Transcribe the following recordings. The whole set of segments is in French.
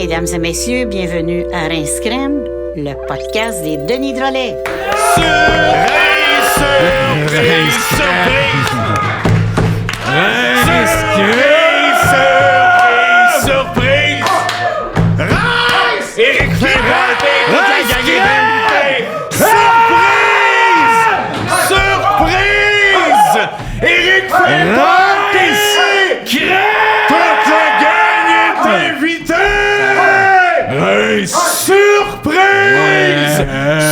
Mesdames et messieurs, bienvenue à Rince Crème, le podcast des Denis Drolet. Surprise! Rince! Éric Ferranté, toute la gang est invitée! Surprise! Éric Ferranté! Toute la gang est invitée! Surprise!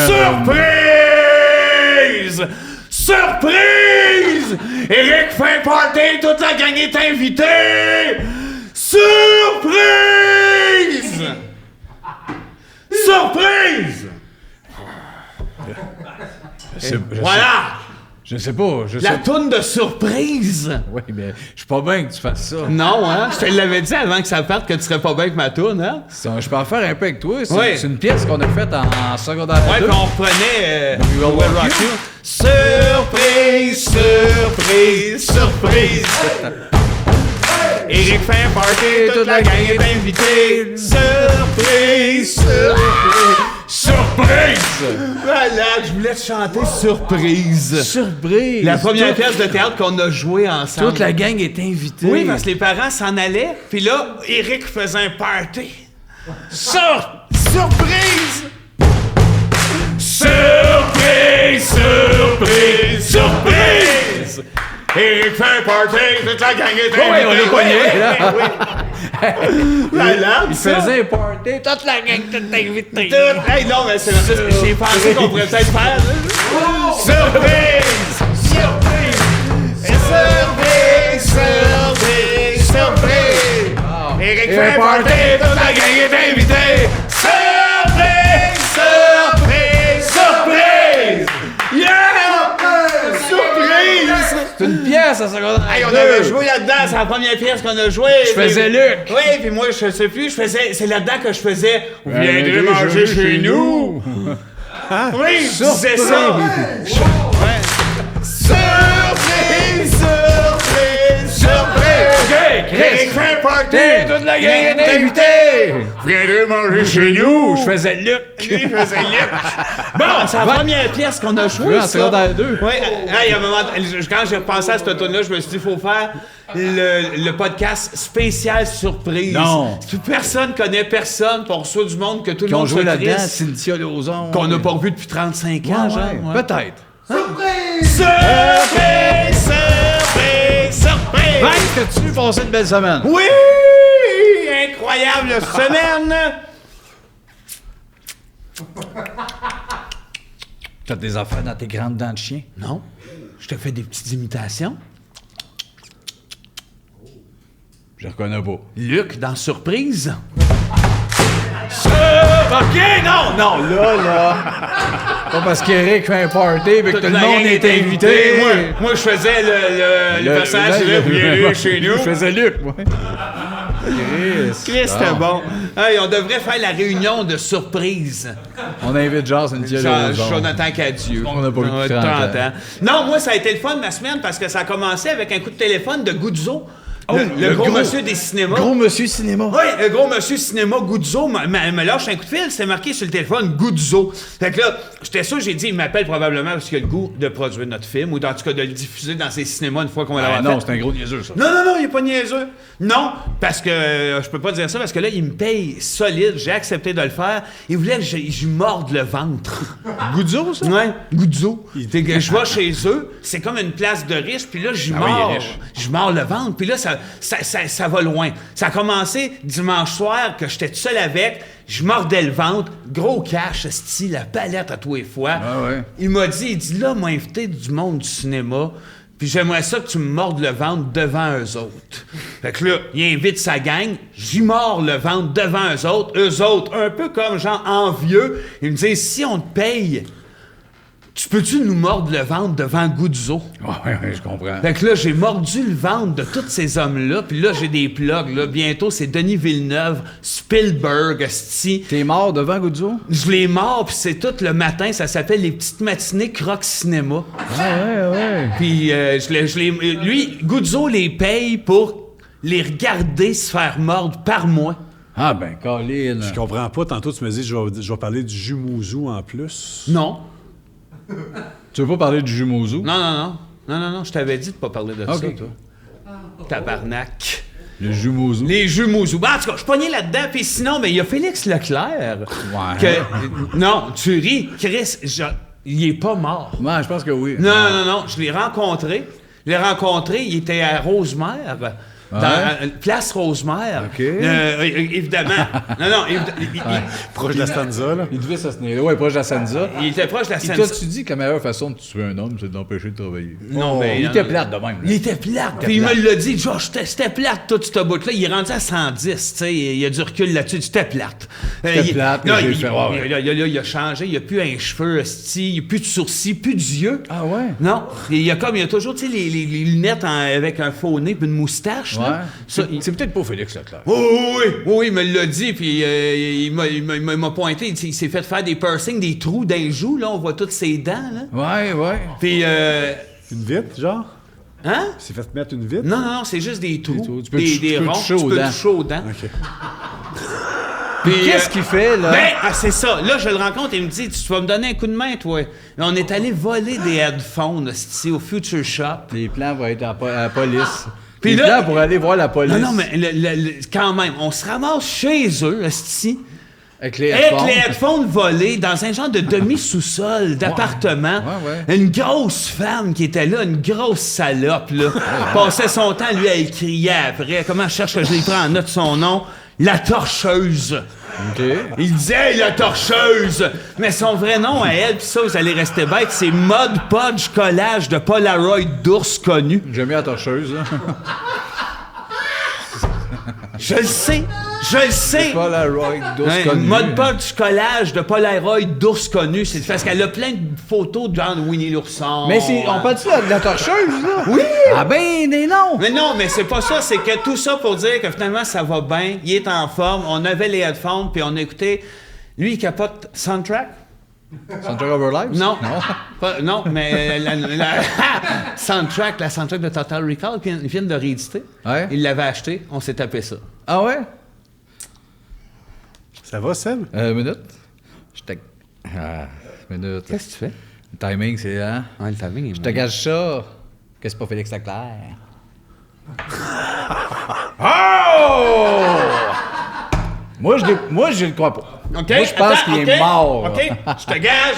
Surprise! Surprise! Éric fait party, toute la gang est invitée! Surprise! Surprise! Voilà! Je sais pas. La toune de surprise! Oui, mais je suis pas bien que tu fasses ça. Non, hein? Je te l'avais dit avant que ça parte que tu serais pas bien avec ma toune, hein? Je peux en faire un peu avec toi. C'est Oui. c'est une pièce qu'on a faite en secondaire 2. Ouais, puis on reprenait We Will Will Rock Rock You. You. Surprise, surprise, surprise! Éric fait party, toute la gang est invitée. Surprise, surprise, surprise! Voilà, je voulais te chanter surprise. Surprise! La première pièce de théâtre qu'on a jouée ensemble. Toute la gang est invitée. Oui, parce que les parents s'en allaient, puis là, Éric faisait un party. Surprise! Surprise, surprise, surprise! Éric fait un party, toute la gang est invitée. Oui, on l'a pogné, là. Malade, Il ça. faisait un party, toute la gang était invitée. Hey, non, mais c'est j'ai pensé qu'on pourrait peut-être faire. Surprise! Surprise! Surprise! Surprise! Surprise! Éric fait un party, toute la gang est invitée. Surprise! Surprise! Surprise! Yeah! Surprise! C'est une pièce à secondaire 2. Hey, on avait joué là-dedans, c'est la première pièce qu'on a jouée. Je faisais Luc. Oui, puis moi, je sais plus, c'est là-dedans que je faisais « Vous viendrez manger chez nous ». Oui, je disais ça. Ouais. Surprise, surprise, surprise. OK, Chris. Éric fait un party, Toute la gang est invitée. Vous viendrez manger chez nous. Je faisais Luc. Lui, il faisait Luc. Bon, c'est la première pièce qu'on a jouée, Oui, en ça. secondaire 2. Oui, hey, à un moment, quand j'ai repensé à cette tune-là, je me suis dit, il faut faire le podcast spécial surprise. Non. Puis personne connaît personne, pour reçoit du monde que tout Qui le ont monde joué se là-dedans, crisse, Cynthia Lauzon. qu'on n'a pas revu depuis 35 ans, genre. Ouais. Peut-être. Surprise, surprise, surprise! Vince, t'as-tu passé une belle semaine? Oui! Incroyable semaine! T'as des affaires dans tes grandes dents de chien? Non, je te fais des petites imitations. Je reconnais pas. Luc, dans Surprise. OK, non, là. Pas parce qu'Éric fait un party et que tout le monde est invité. Moi, je faisais le personnage de Luc, bienvenue chez nous. Je faisais Luc, moi. Chris, c'était bon. Hey, on devrait faire la réunion de surprise. On invite Cynthia Lauzon. Jonathan Cadieux. On n'a pas vu depuis 30 ans. Non, moi, ça a été le fun ma semaine parce que ça a commencé avec un coup de téléphone de Guzzo. Oh, le gros monsieur des cinémas. Gros monsieur cinéma. Oui, le gros monsieur cinéma Guzzo me lâche un coup de fil, c'est marqué sur le téléphone Guzzo. Fait que là, j'étais sûr, j'ai dit, il m'appelle probablement parce qu'il a le goût de produire notre film ou en tout cas de le diffuser dans ses cinémas une fois qu'on va l'avoir Non, fait. c'est un gros niaiseux, ça. Non, il est pas niaiseux. Non, parce que je peux pas dire ça parce que là, il me paye solide, j'ai accepté de le faire. Il voulait que je morde le ventre. Guzzo, ça? Ouais, Guzzo. Je vais chez eux, c'est comme une place de riche, puis là, oui, il est riche. je mords le ventre, puis là, ça va loin. Ça a commencé dimanche soir, que j'étais tout seul avec, je mordais le ventre, gros cash, style, la palette à tous les fois. Ah ouais. Il m'a dit, là, m'a invité du monde du cinéma, puis j'aimerais ça que tu me mordes le ventre devant eux autres. Fait que là, il invite sa gang, j'y mords le ventre devant eux autres, un peu comme genre envieux, ils me disent, si on te paye, tu peux-tu nous mordre le ventre devant Guzzo? Ouais, je comprends. Fait que là, j'ai mordu le ventre de tous ces hommes-là, puis là, j'ai des plugs, là. Bientôt, c'est Denis Villeneuve, Spielberg, sti. T'es mort devant Guzzo? Je les mords, puis c'est tout le matin, ça s'appelle les petites matinées Croc Cinéma. Ouais. Puis lui, Guzzo les paye pour les regarder se faire mordre par moi. Ah, ben, Colin. Je comprends pas. Tantôt, tu me dis, je vais parler du jus mouzou en plus. Non. Tu veux pas parler du jus mouzou? Non, je t'avais dit de pas parler de ça, OK. toi. Tabarnak. Le jus mouzou. Les jus mouzou. Ben, en tout cas, je pognais là-dedans, puis sinon, mais il y a Félix Leclerc. Ouais. Non, tu ris, Chris, il est pas mort. Ouais, je pense que oui. Non, je l'ai rencontré. Il était à Rosemère. Dans Place Rosemère. OK. Évidemment. Non, Proche de la stanza, là. Il devait s'asseoir. Ouais, proche de la Sansa. il était proche de la Et scène. toi, tu dis que la meilleure façon de tuer un homme, c'est d'empêcher de travailler. Non, mais Il était plate de même. Il était plate. Puis il me l'a dit, Josh, c'était plate, tout ce bout-là. Il est rendu à 110, tu sais. Il y a du recul là-dessus. C'était plate. C'était plate, non, mais j'ai fait, ouais. il a changé. Il n'y a plus un cheveu, esti. Il n'y a plus de sourcils, plus d'yeux. Ah ouais? Non. Il y a toujours, tu sais, les lunettes avec un faux nez puis une moustache. Ouais. Là. Ça, C'est peut-être pas Félix Leclerc. Oui, il me l'a dit, puis il m'a pointé. Il s'est fait faire des piercings, des trous dans les joues, là. On voit toutes ses dents, là. Ouais. Puis, Une vitre, genre? hein? Il s'est fait mettre une vitre? Non, c'est juste des trous. trous. Tu peux des ronds. toucher aux dents. toucher aux dents. OK. Puis, Qu'est-ce qu'il fait, là? c'est ça. Là, je le rencontre et il me dit, tu vas me donner un coup de main, toi. Et on est allé voler des headphones, ici, au Future Shop. Les plans vont être à la police. Puis Les là- plans pour aller voir la police. Non, mais quand même, on se ramasse chez eux, ici. Avec les Avec headphones. les headphones volés dans un genre de demi-sous-sol d'appartement. Ouais. Une grosse femme qui était là, une grosse salope, là. Passait son temps, lui, à y crier après. Comment je cherche que je l'ai pris en note son nom? La torcheuse. OK. Il disait, hey, la torcheuse! Mais son vrai nom à elle, pis ça, vous allez rester bête, c'est Mod Podge Collage de Polaroid d'ours connu. J'aime bien la torcheuse, là. Je le sais! Polaroid d'ours Ouais, connu. Mode Podge Collage de Polaroid d'ours connu. C'est parce qu'elle a plein de photos de genre de Winnie l'ourson. Mais on parle-tu de la torcheuse, là? Oui! Ah ben, des noms! Mais non, mais c'est pas ça. C'est que tout ça pour dire que finalement, ça va bien. Il est en forme. On avait les headphones, puis on a écouté. Lui, il capote Soundtrack. Soundtrack of Our Lives? Non. Non, mais la soundtrack de Total Recall, ils viennent de rééditer. Ouais. Il l'avait acheté. On s'est tapé ça. Ah ouais? Ça va, Seb? Minute. Minute. Qu'est-ce que tu fais? Le timing, c'est... Hein? Ah, le timing est Je te gâche ça. Que c'est pas Félix Leclerc. Oh! Moi, je le crois pas. OK, Moi, je pense attends, qu'il OK, est mort. OK, je te gage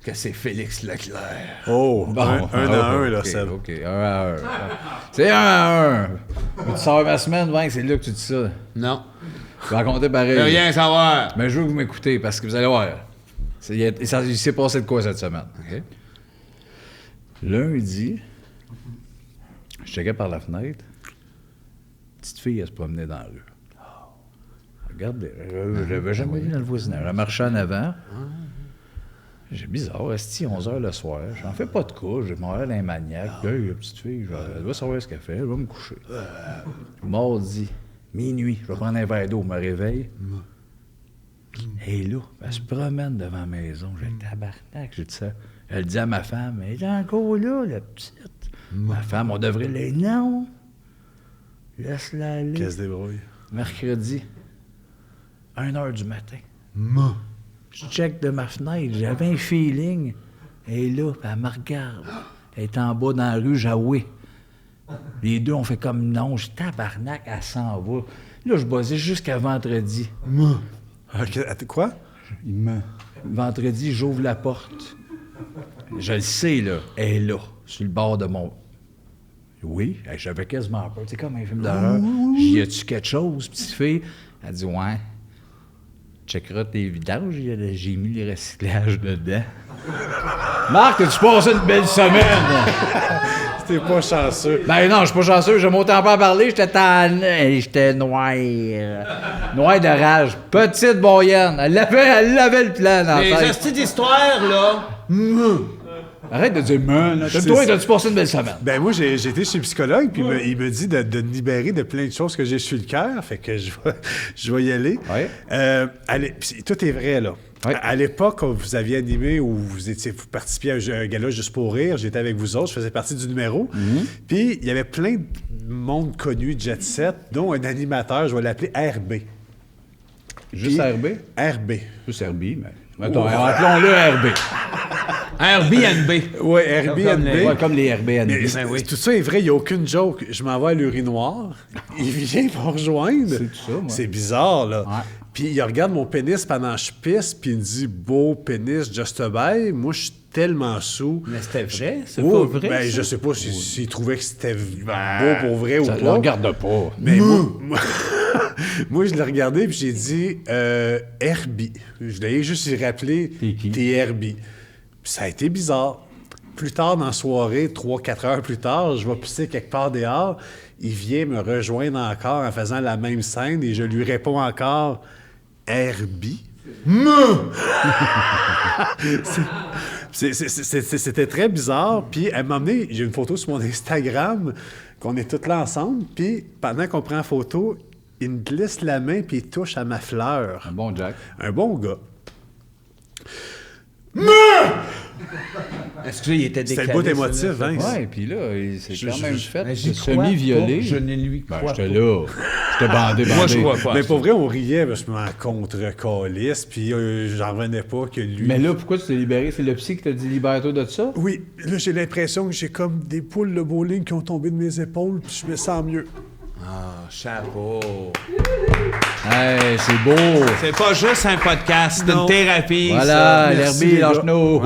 que c'est Félix Leclerc. Oh, Bon, un à un, là, OK, Seb. OK, 1 à 1. C'est 1 à 1. Tu sors ma semaine, Vin, c'est là que tu dis ça. Non. Je vais raconter pareil. Je veux rien savoir. Mais je veux que vous m'écoutez parce que vous allez voir. Il s'est passé de quoi cette semaine? OK. Lundi, je checkais par la fenêtre. Petite fille, elle se promenait dans la rue. Regarde, je l'avais jamais vu dans le voisinage. Elle marchait en avant. J'ai bizarre, esti, 11h le soir. J'en fais pas de cas, j'ai mon d'un maniaque. Hey, la petite fille, elle va savoir ce qu'elle fait, elle va me coucher. Mardi, minuit, je vais prendre un verre d'eau, me réveille. Et là, elle se promène devant la maison. J'ai le tabarnak, j'ai dit ça. Elle dit à ma femme, elle est encore là, la petite. Ma femme, on devrait les... Non! Laisse-la aller. Qu'elle se débrouille. Mercredi, 1h du matin. Je check de ma fenêtre, j'avais un feeling. Elle est là, puis elle me regarde. Elle est en bas dans la rue, Jaoué. Les deux, on fait comme non, je tabarnak, elle s'en va. Là, je bossais jusqu'à vendredi. OK, quoi? Vendredi, j'ouvre la porte. Je le sais, là. Elle est là, sur le bord de mon... Oui, j'avais quasiment peur. C'est comme un film d'horreur. J'y ai-tu quelque chose, petite fille? Elle dit, ouais. Checkera tes vidanges, j'ai mis les recyclages dedans. Marc, as-tu passé une belle semaine? T'es pas chanceux. Ben non, je suis pas chanceux, j'ai mon temps pas à parler, j'étais noir. Noir de rage. Petite boyenne. Elle avait le plan dans la Les tête. astuces d'histoire, là. Arrête de dire « man, là. Toi, t'as-tu passé une belle semaine? » Ben moi, j'ai été chez le psychologue, puis il me dit de me libérer de plein de choses que j'ai sur le cœur, fait que je vais y aller. Ouais. Puis tout est vrai, là. Ouais. À l'époque, quand vous aviez animé ou vous participiez à un gala juste pour rire, j'étais avec vous autres, je faisais partie du numéro. Puis il y avait plein de monde connu, Jet Set, dont un animateur, je vais l'appeler RB. Juste RB? RB. Juste RB, mais... Attends, appelons-le RB. Airbnb. Oui, Airbnb. Ouais, comme les Airbnb. Mais tout ça est vrai, il n'y a aucune joke. Je m'en vais à l'urinoir, il vient me rejoindre. C'est tout ça, moi. C'est bizarre, là. Ouais. Puis il regarde mon pénis pendant que je pisse, puis il me dit « Beau pénis, just a bye ». Moi, je suis tellement sous. Mais c'était vrai? C'est Oh, pas vrai? ben, ça? je sais pas s'il trouvait que c'était beau pour vrai ou Ça pas. ne regarde pas. Mais moi, je l'ai regardé puis j'ai dit Herbie. Je l'ai juste rappelé T'es qui? T'es Herbie. Puis ça a été bizarre. Plus tard dans la soirée, 3-4 heures plus tard, je vais pisser quelque part dehors. Il vient me rejoindre encore en faisant la même scène et je lui réponds encore Herbie. C'était très bizarre. Puis elle m'a amené, j'ai une photo sur mon Instagram qu'on est tous là ensemble. Puis pendant qu'on prend la photo, il me glisse la main puis il touche à ma fleur. Un bon Jack. Un bon gars. Est-ce qu'il était décalé? C'était le bout émotif, hein? Ouais, puis là, il s'est quand même fait Mais j'y semi-violé. crois pas. Je ne lui Ben, crois j'étais pas. là. J'étais bandé. Moi, je crois pas. Mais pour vrai, on riait parce que je m'en contre-calisse, puis j'en revenais pas que lui... Mais là, pourquoi tu t'es libéré? C'est le psy qui t'a dit libère-toi de ça? Oui, là, j'ai l'impression que j'ai comme des poules de bowling qui ont tombé de mes épaules, puis je me sens mieux. Ah, chapeau. Hey, c'est beau! C'est pas juste un podcast, c'est une Non. thérapie. Voilà, Merci, l'Herbie, les gars. lâche-nous!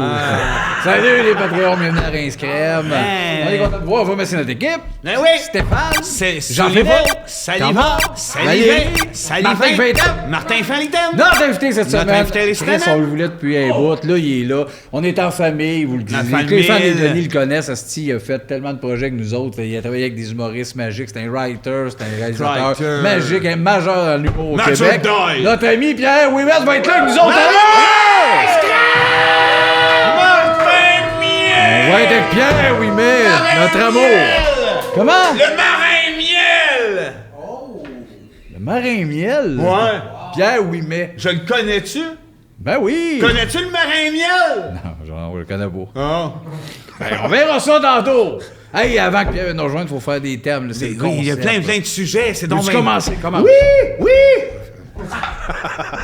Salut les Patreons, bienvenue à Rince Crème! Hey. On est content de vous voir, on va remercier notre équipe! Ben oui. Stéphane! C'est Jean-Philippe! Saliva, Saliva, Martin Faytem! Martin Faytem. Notre invité cette Notre semaine, invité cette Chris, semaine. on le voulait depuis un bout, là, il est là. On est en famille, vous le disiez. La Les fans famille. de Denis le connaissent, Asti, il a fait tellement de projets que nous autres. Il a travaillé avec des humoristes magiques, c'est un writer, c'est un réalisateur Writer. magique, un majeur dans l'humour au Major Québec. Doyle. Notre ami Pierre Ouimet va être là avec nous autres. Allez! On va être avec Pierre Ouimet, notre amour. Comment? Le marin miel. Le marin miel. Ouais. Pierre Ouimet. Je le connais-tu? Ben oui. Connais-tu le marin miel? Non, genre, on le connaît pas. Ah. Ben, on verra ça tantôt. Hey, avant que Pierre vienne nous rejoindre, il faut faire des thèmes. Là, c'est Oui, il y a plein de sujets. C'est donc Tu bien- commences. Oui.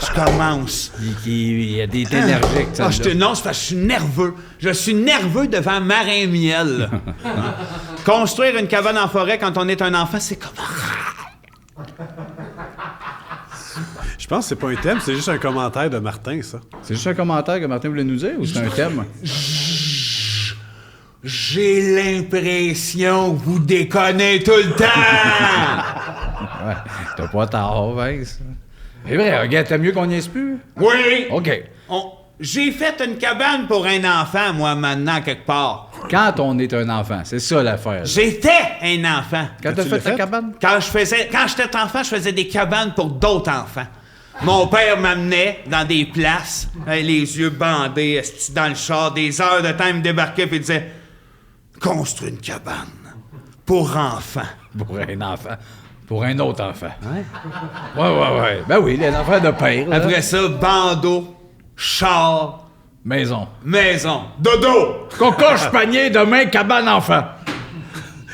Je commence. Il y a des énergiques. Ah, non, c'est parce que je suis nerveux. Je suis nerveux devant marin miel. Construire une cabane en forêt quand on est un enfant, c'est comme... Je pense que c'est pas un thème, c'est juste un commentaire de Martin, ça. C'est juste un commentaire que Martin voulait nous dire ou c'est un thème? J'ai l'impression que vous déconnez tout le temps. Ouais, t'as pas tort, Vince. C'est vrai, regarde, t'as mieux qu'on n'y est plus? Oui. OK. J'ai fait une cabane pour un enfant, moi, maintenant, quelque part. Quand on est un enfant, c'est ça l'affaire. là. J'étais un enfant. Quand t'as tu fait l'as ta fait? cabane? Quand j'étais enfant, je faisais des cabanes pour d'autres enfants. Mon père m'amenait dans des places, les yeux bandés, esti, dans le char, des heures de temps, il me débarquait et disait « Construis une cabane pour enfants. Pour un enfant. Pour un autre enfant. Ouais. Ben oui, les enfants de père. » là. Après ça, bandeau, char, Maison. maison, dodo. Cocoche, panier, demain, cabane, enfant.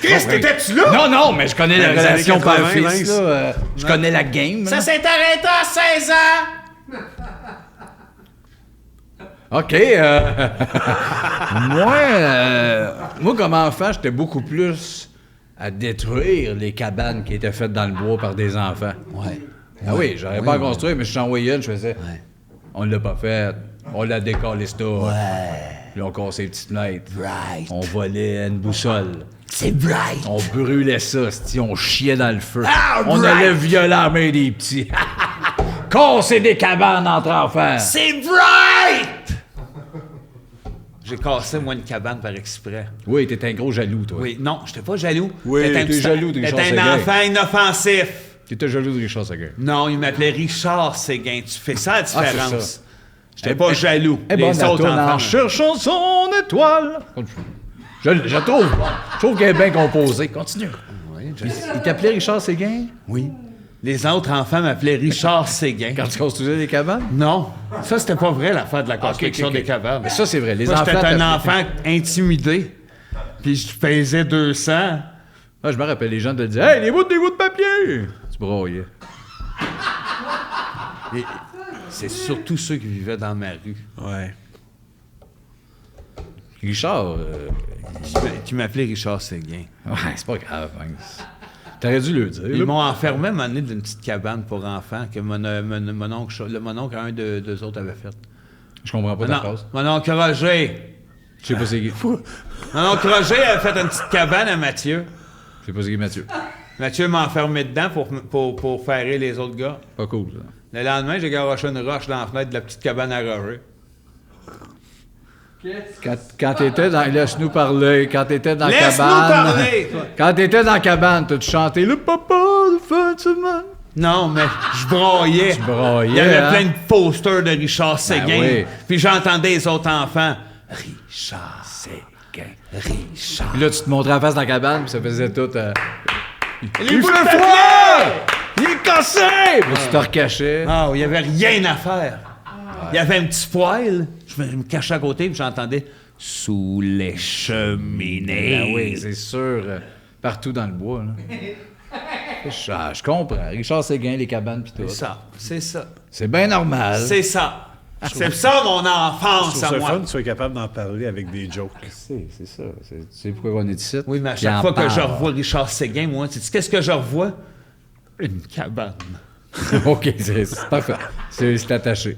Chris, t'étais-tu là? Non, mais je connais la Dans les relation années 80, père-fils. Vince. Là, je connais la game. Ça là. s'est arrêté à 16 ans. OK. Moi, comme enfant, j'étais beaucoup plus à détruire les cabanes qui étaient faites dans le bois par des enfants. Ouais. Ah oui, j'aurais pas à construire, mais je t'en envoyais une, je faisais. On l'a pas fait. On l'a décalé, ça. Puis on cassait les petites fenêtres. Right. On volait une boussole. C'est bright. On brûlait ça, on chiait dans le feu. Ah, on right. allait violer la main des petits. Casser des cabanes entre enfants. C'est bright! J'ai cassé, moi, une cabane par exprès. Oui, t'es un gros jaloux, toi. Oui, non, j'étais pas jaloux. Oui, J'étais un t'es petit- jaloux de Richard J'étais Séguin. un enfant inoffensif. T'étais jaloux de Richard Seguin. Non, il m'appelait Richard Séguin. Tu fais ça la c'est différence. ça. J'étais pas jaloux. Eh ben, Les autres enfants. en cherchant son étoile. Je trouve. Je trouve qu'elle est bien composée. Continue. Il t'appelait Richard Séguin? Oui. Les autres enfants m'appelaient Richard Séguin. Quand tu construisais des cabanes? Non. Ça, c'était pas vrai, l'affaire de la construction ok. des cabanes. Mais ça, c'est vrai. Les Moi, enfants. j'étais un t'appelaient- enfant intimidé. Puis je pesais 200. Ah, je me rappelle, les gens te disaient « Hey, des bouts de papier! » Tu broyais. Et c'est surtout ceux qui vivaient dans ma rue Ouais. Richard, qui m'appelaient Richard Séguin. ouais, c'est pas grave. Hein. T'aurais dû le dire. Ils là. m'ont enfermé à un moment donné dans une petite cabane pour enfants que mon oncle, un d'eux autres, avait fait. Je comprends pas ta phrase. Mon oncle Roger. Je sais pas c'est qui. Mon oncle Roger avait fait une petite cabane à Mathieu. Je sais pas c'est qui, Mathieu. Mathieu m'a enfermé dedans pour faire rire les autres gars. Pas cool, ça. Le lendemain, j'ai garoché une roche dans la fenêtre de la petite cabane à Roger. Quand t'étais dans... Laisse-nous parler. Quand t'étais dans la Laisse-nous cabane... parler, toi. Quand t'étais dans la cabane, t'as-tu chanté « Le papa de fin de semaine ». Non, mais je broyais. Tu broyais, Il y avait hein? plein de posters de Richard Séguin. oui. Puis j'entendais les autres enfants. Richard Séguin. Richard. Puis là, tu te montrais en face dans la cabane, puis ça faisait tout... Les bouts de fait papier! froid! Il est cassé! Puis tu te recachais. Ah, il n'y avait rien à faire. Il y avait un petit poêle. Je me cachais à côté, puis j'entendais « Sous les cheminées ». Ben oui, c'est sûr. Partout dans le bois, là. Je comprends. Richard Séguin, les cabanes, puis tout. C'est ça, c'est ça. C'est bien normal. C'est ça. C'est ça, mon Je enfance, trouve à ça moi. fun que tu sois capable d'en parler avec des jokes. C'est ça. Tu sais pourquoi on est ici? Oui, mais à Puis en chaque fois que je parle. revois Richard Séguin, moi, tu sais qu'est-ce que je revois? Une cabane. OK, c'est parfait. C'est attaché.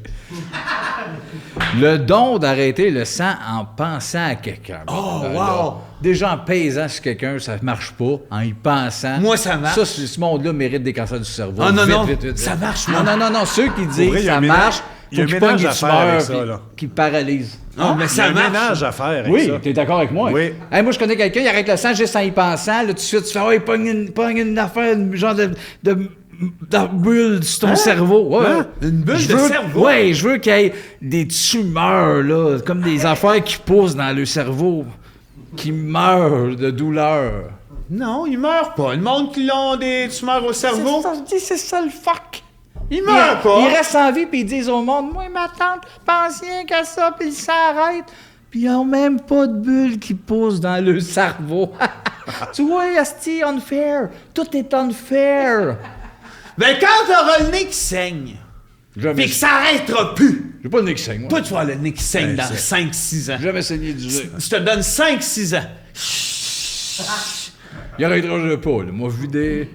Le don d'arrêter le sang en pensant à quelqu'un. Oh, Ben wow! là, déjà en pesant sur quelqu'un, ça marche pas. En y pensant. Moi, ça marche. Ça, ce monde-là mérite des cancers du cerveau. Ah, non, Vite, non. vite, vite, Ça vite. marche, moi. Non. Ceux qui disent vrai, il y a ça un ménage- marche, il y a faut un qu'ils pognent ménage des à faire avec tumeurs ça, puis là. qu'ils paralysent. Non, mais Il y a ça un marche. ménage à faire avec Oui, ça. t'es d'accord avec moi? Oui. Hey, moi, je connais quelqu'un, il arrête le sang juste en y pensant. Là, tout de suite, tu fais, ouais, pogne une affaire, une genre de bulle sur ton cerveau. Ouais. Hein? Une bulle de cerveau? Ouais, je veux qu'il y ait des tumeurs, là, comme des affaires qui poussent dans le cerveau, qui meurent de douleur. Non, ils meurent pas. Le monde qui ont des tumeurs au cerveau, C'est ça le fuck. ils meurent pas. Ils restent en vie puis ils disent au monde, moi, ma tante, pense rien qu'à ça, puis ils s'arrêtent. Puis ils n'ont même pas de bulles qui poussent dans le cerveau. Tu vois, asti, unfair. Tout est unfair. Ben, quand t'auras le nez qui saigne, Jamais. pis que ça arrêtera plus, J'ai pas le nez qui saigne, moi. toi, tu vas avoir le nez qui saigne Ben, dans c'est- 5-6 ans. J'ai jamais saigné du nez. Je te donne 5-6 ans. Il arrêtera pas, là. Moi, vu des...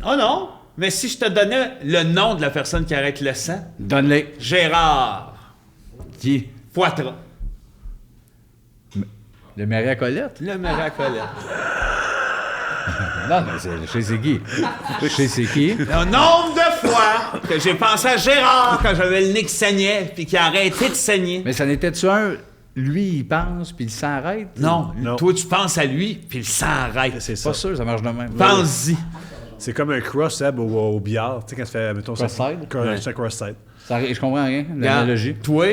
Oh non, mais si je te donnais le nom de la personne qui arrête le sang, Donne-les. Gérard Qui? Poitras. Le Marie à Colette? Le miracolette. Non, mais c'est qui? Je sais c'est qui. Le nombre de fois que j'ai pensé à Gérard quand j'avais le nez qui saignait, puis qui a arrêté de saigner. Mais ça n'était-tu un... Lui, il pense, puis il s'arrête? Non, Non. toi, tu penses à lui, puis le sang arrête. C'est ça. Pas sûr, ça marche de même. Pense-y. C'est comme un cross-seb au billard. Tu sais, quand tu fais, mettons, ça. Cross-side? C'est un cross-side. Je comprends rien, Regarde, l'analogie. toi,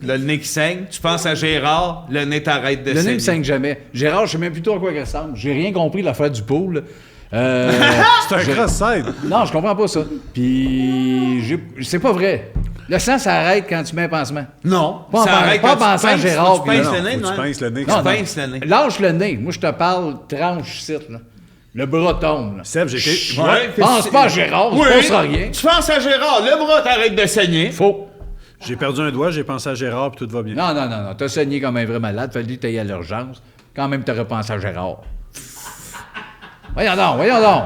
le nez qui saigne, tu penses à Gérard, le nez t'arrête de Le saigner. nez me saigne jamais. Gérard, je sais même plus trop à quoi il ressemble. J'ai rien compris de l'affaire du pool. C'est un cross-side. Non, je comprends pas ça. Puis, c'est pas vrai. Le sang s'arrête quand tu mets un pansement. Non, Pas en ça arrête pas quand en pensant à tu Gérard, pinces puis le nez, Faut que non? tu pinces le nez. Tu pinces le nez. Lâche le nez. Moi, je te parle tranche ici, là. Le bras tombe, là. Seb, j'ai été. Ouais, puis Pense c'est- pas à Gérard, Oui, il se passera rien. tu penses à Gérard, le bras t'arrête de saigner. Faux. J'ai perdu un doigt, j'ai pensé à Gérard, puis tout va bien. Non. T'as saigné comme un vrai malade. Fallu que t'ailles à l'urgence. Quand même, t'aurais pensé à Gérard. Voyons donc.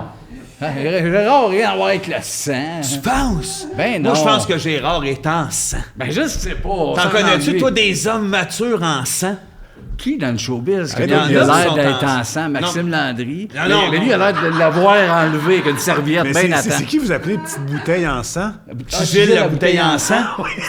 Hein, Gérard, rien à voir avec le sang. Tu penses? Ben Moi, non. je pense que Gérard est en sang. Ben, je sais pas. T'en Ça connais-tu, m'ennuie. toi, des hommes matures en sang? qui dans le showbiz qui a Il y en a l'air qui d'être sont en- ensemble? Maxime Landry. Non, Mais lui, il a l'air de l'avoir enlevé avec une serviette Mais bien à c'est temps. qui vous appelez petite bouteille en sang? Gilles, la bouteille en sang,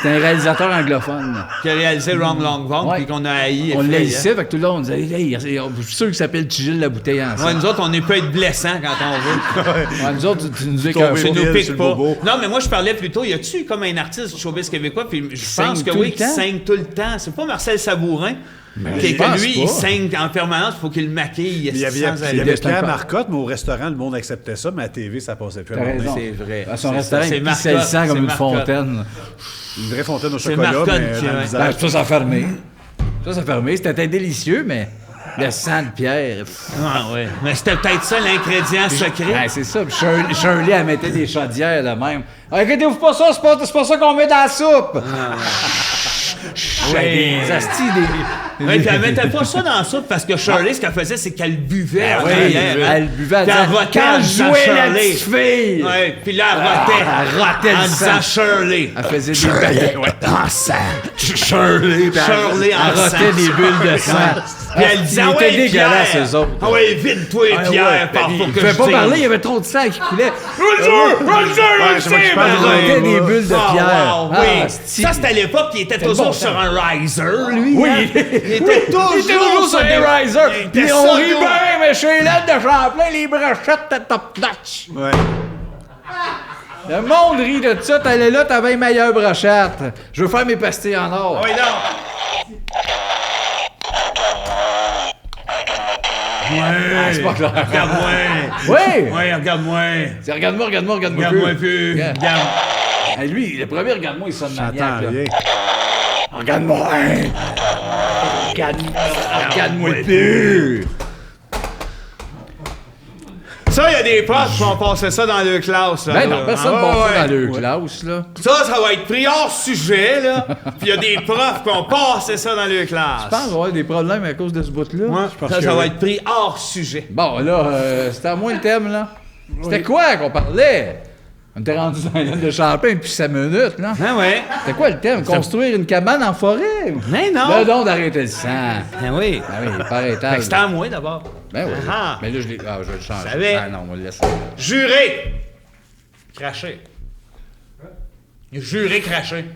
C'est un réalisateur anglophone. qui a réalisé Wrong Long Vong, Ouais. puis qu'on a haï. On effrayant. l'haïssait, fait que tout le monde disait, hey, je suis sûr qu'il s'appelle Gilles la bouteille en sang. Ouais, nous autres, on peut être blessants quand on veut. Ouais, nous autres, tu nous tombez écoeures Tu pas. nous sur piques le pas. bobo. Non, mais moi, je parlais plutôt, y a-tu comme un artiste du showbiz québécois, puis je saigne pense que tout oui, le qui temps? saigne tout le temps. C'est pas Marcel Sabourin. je pense Lui, pas. il saigne en permanence, il faut qu'il le maquille. Il y avait, sans il y arrêt. avait C'est un Pierre cas. Marcotte, mais au restaurant, le monde acceptait ça, mais à la TV, ça passait plus. à un T'as moment donné. raison. C'est vrai. À son C'est restaurant, ça, c'est il pissait le Marcotte, sang comme c'est une Marcotte. fontaine. Une vraie fontaine au C'est chocolat, Marcotte mais qui- dans le ouais. visage. Ça a fermé. Ça a fermé. C'était délicieux, mais le sang de Pierre... Ah, ouais. Mais c'était peut-être ça l'ingrédient secret. Ouais, c'est ça. Puis Shirley, elle mettait des chaudières là même. Ah, inquiétez-vous pas ça, c'est pas ça qu'on met dans la soupe. Ouais. Des astis, des... Ouais, puis elle mettait pas ça dans la soupe parce que Shirley, ce qu'elle faisait, c'est qu'elle buvait en Oui, arrière, hein. elle buvait, Puis elle rotait en quand je disant jouais la Shirley. petite fille. Ouais, puis là, elle rotait le en disant sang. Shirley. Elle faisait des baguettes. En sang. Shirley Elle en sang. rotait des bulles de sang. Puis elle disait, Ils ah étaient ouais, dégueulasses, Pierre. eux autres. Ah ouais, vide-toi, Ah, Pierre, ouais. par Il pour que pouvait je pas dise. parler, il y avait trop de sang qui coulait. Roger, je sais pas Elle de rotait Ouais, des bulles de Ah, pierre. wow, Ah, oui. asti. Ça, c'était à l'époque, il était toujours bon sur temps. un riser, lui. Oui. hein. Il était toujours sur des risers. Il était Puis on ça, rit gros. bien, mais chez l'aide de Champlain, les brochettes étaient top notch. Ouais. Le monde rit de ça. T'allais là, t'avais une meilleure brochette. Je veux faire mes pastilles en or. Oui, non. Ouais. C'est pas clair. Regarde-moi. Oui! Ouais, regarde-moi. C'est regarde-moi Regarde-moi plus. Regarde. Regarde. Hey, lui, le premier, regarde-moi, il sonne maniaque. J'entends là. rien. Regarde-moi! Regarde-moi plus! Ça, il y a des profs qui vont passer ça dans leur classe. Là. Ben non, personne ne Ah, passe ça ouais. dans leur classe, là. Ça va être pris hors sujet, là. Puis il y a des profs qui vont passer ça dans leur classe. Je pense qu'on va avoir des problèmes à cause de ce bout-là. Ouais, pense ça que va oui. être pris hors sujet. Bon, là, c'était à moi le thème, là. C'était quoi qu'on parlait? On était rendu dans l'île de Champlain depuis 5 minutes, là. Ah ouais. C'était quoi le thème? Construire une cabane en forêt? Mais non. Ben non, d'arrêter le sang. Ah oui. Ben oui, pas Fait arrêtable. que c'était à moi d'abord. Ben oui. Ah. Mais là, je vais le changer. savais. Ben non, on va le laisser. Juré. Craché. Juré, craché.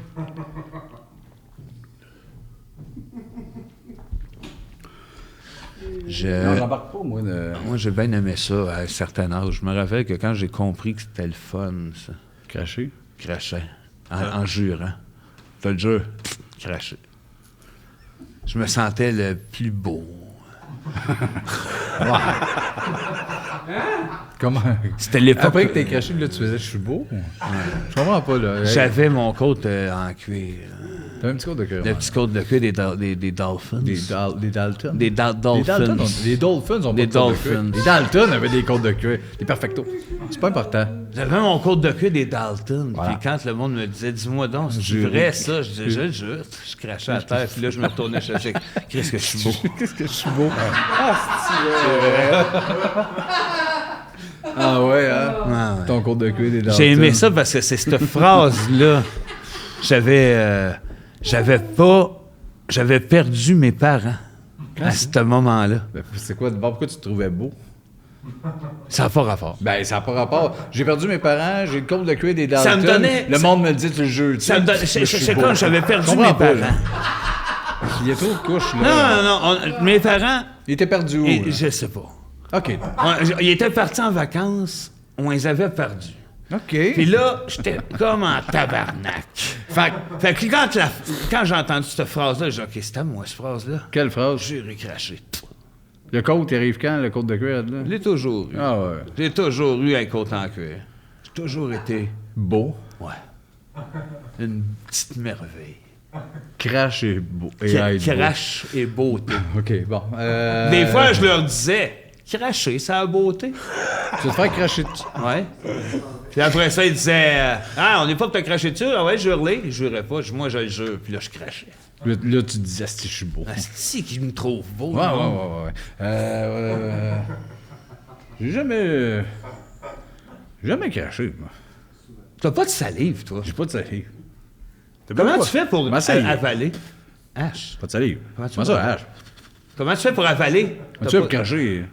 Non, j'embarque pas, moi, de... Moi, j'ai bien aimé ça à un certain âge. Je me rappelle que quand j'ai compris que c'était le fun, ça, Cracher. cracher. En jurant. Je te le jure, cracher. Je me sentais le plus beau. Comment? C'était l'époque. Après que t'aies craché, là, tu faisais « je suis beau ». Je comprends pas, là. J'avais mon côte en cuir. T'as un petit code de cœur. Le petit côte de cuir des Dolphins. Des Dalton. Des Dolphins. Les Dolphins ont pas Des de côte de cuir. Dolphins. Les Dalton avaient des côtes de cuir. Des perfectos. C'est pas important. J'avais mon côte de cuir des Dalton. Voilà. Puis quand le monde me disait, dis-moi donc, c'est vrai ça, je disais, je le jure. Je crachais à terre. Puis là, je me retournais chercher. Qu'est-ce que je suis beau. Qu'est-ce que je suis beau. Ah ouais, hein? Ah ouais. Ton côte de cuir des Dalton. J'ai aimé ça parce que c'est cette phrase-là. J'avais perdu mes parents à ce moment-là. Ben, c'est quoi, d'abord, pourquoi tu te trouvais beau? Ça n'a pas rapport. Ben, ça n'a pas rapport. J'ai perdu mes parents, j'ai le côte de cuir des Dalton. Ça me donnait- Le monde me le dit, tu le jures. Ça me donne- c'est comme j'avais perdu Comprends mes pas, parents. là. Il y a trop de couches, Non, là. non, mes parents, Il était perdu où? là? je sais pas. OK. Ils étaient partis en vacances, on les avait perdus. OK. Puis là, j'étais comme en tabarnak. Fait que quand j'ai entendu cette phrase-là, j'ai dit, OK, c'est à moi, cette phrase-là. Quelle phrase? J'ai craché. Le côte, il arrive quand, le côte de cuir, là? Je l'ai toujours eu. Ah ouais. J'ai toujours eu un côte en cuir. J'ai toujours été, Beau. ouais, une petite merveille. Crash et beau. Et être beau. Crache et beauté. OK, bon. Des fois, je leur disais, cracher, ça a beauté. Tu vas te faire cracher dessus. Ouais. Puis après ça, ils disaient, on n'est pas pour te cracher dessus. Ah ouais, jure-les. Ils juraient pas. Moi, je le jure. Puis là, je crachais. Là, tu te disais, si je suis beau. C'est qui me trouve beau. Ouais, non? ouais. J'ai jamais craché, moi. T'as pas de salive, toi. J'ai pas de salive. Comment tu fais pour Comment ça, il- avaler? H. Pas de salive. Comment tu Comment ça, fais? H? Comment tu fais pour avaler? Tu sais, pour cracher,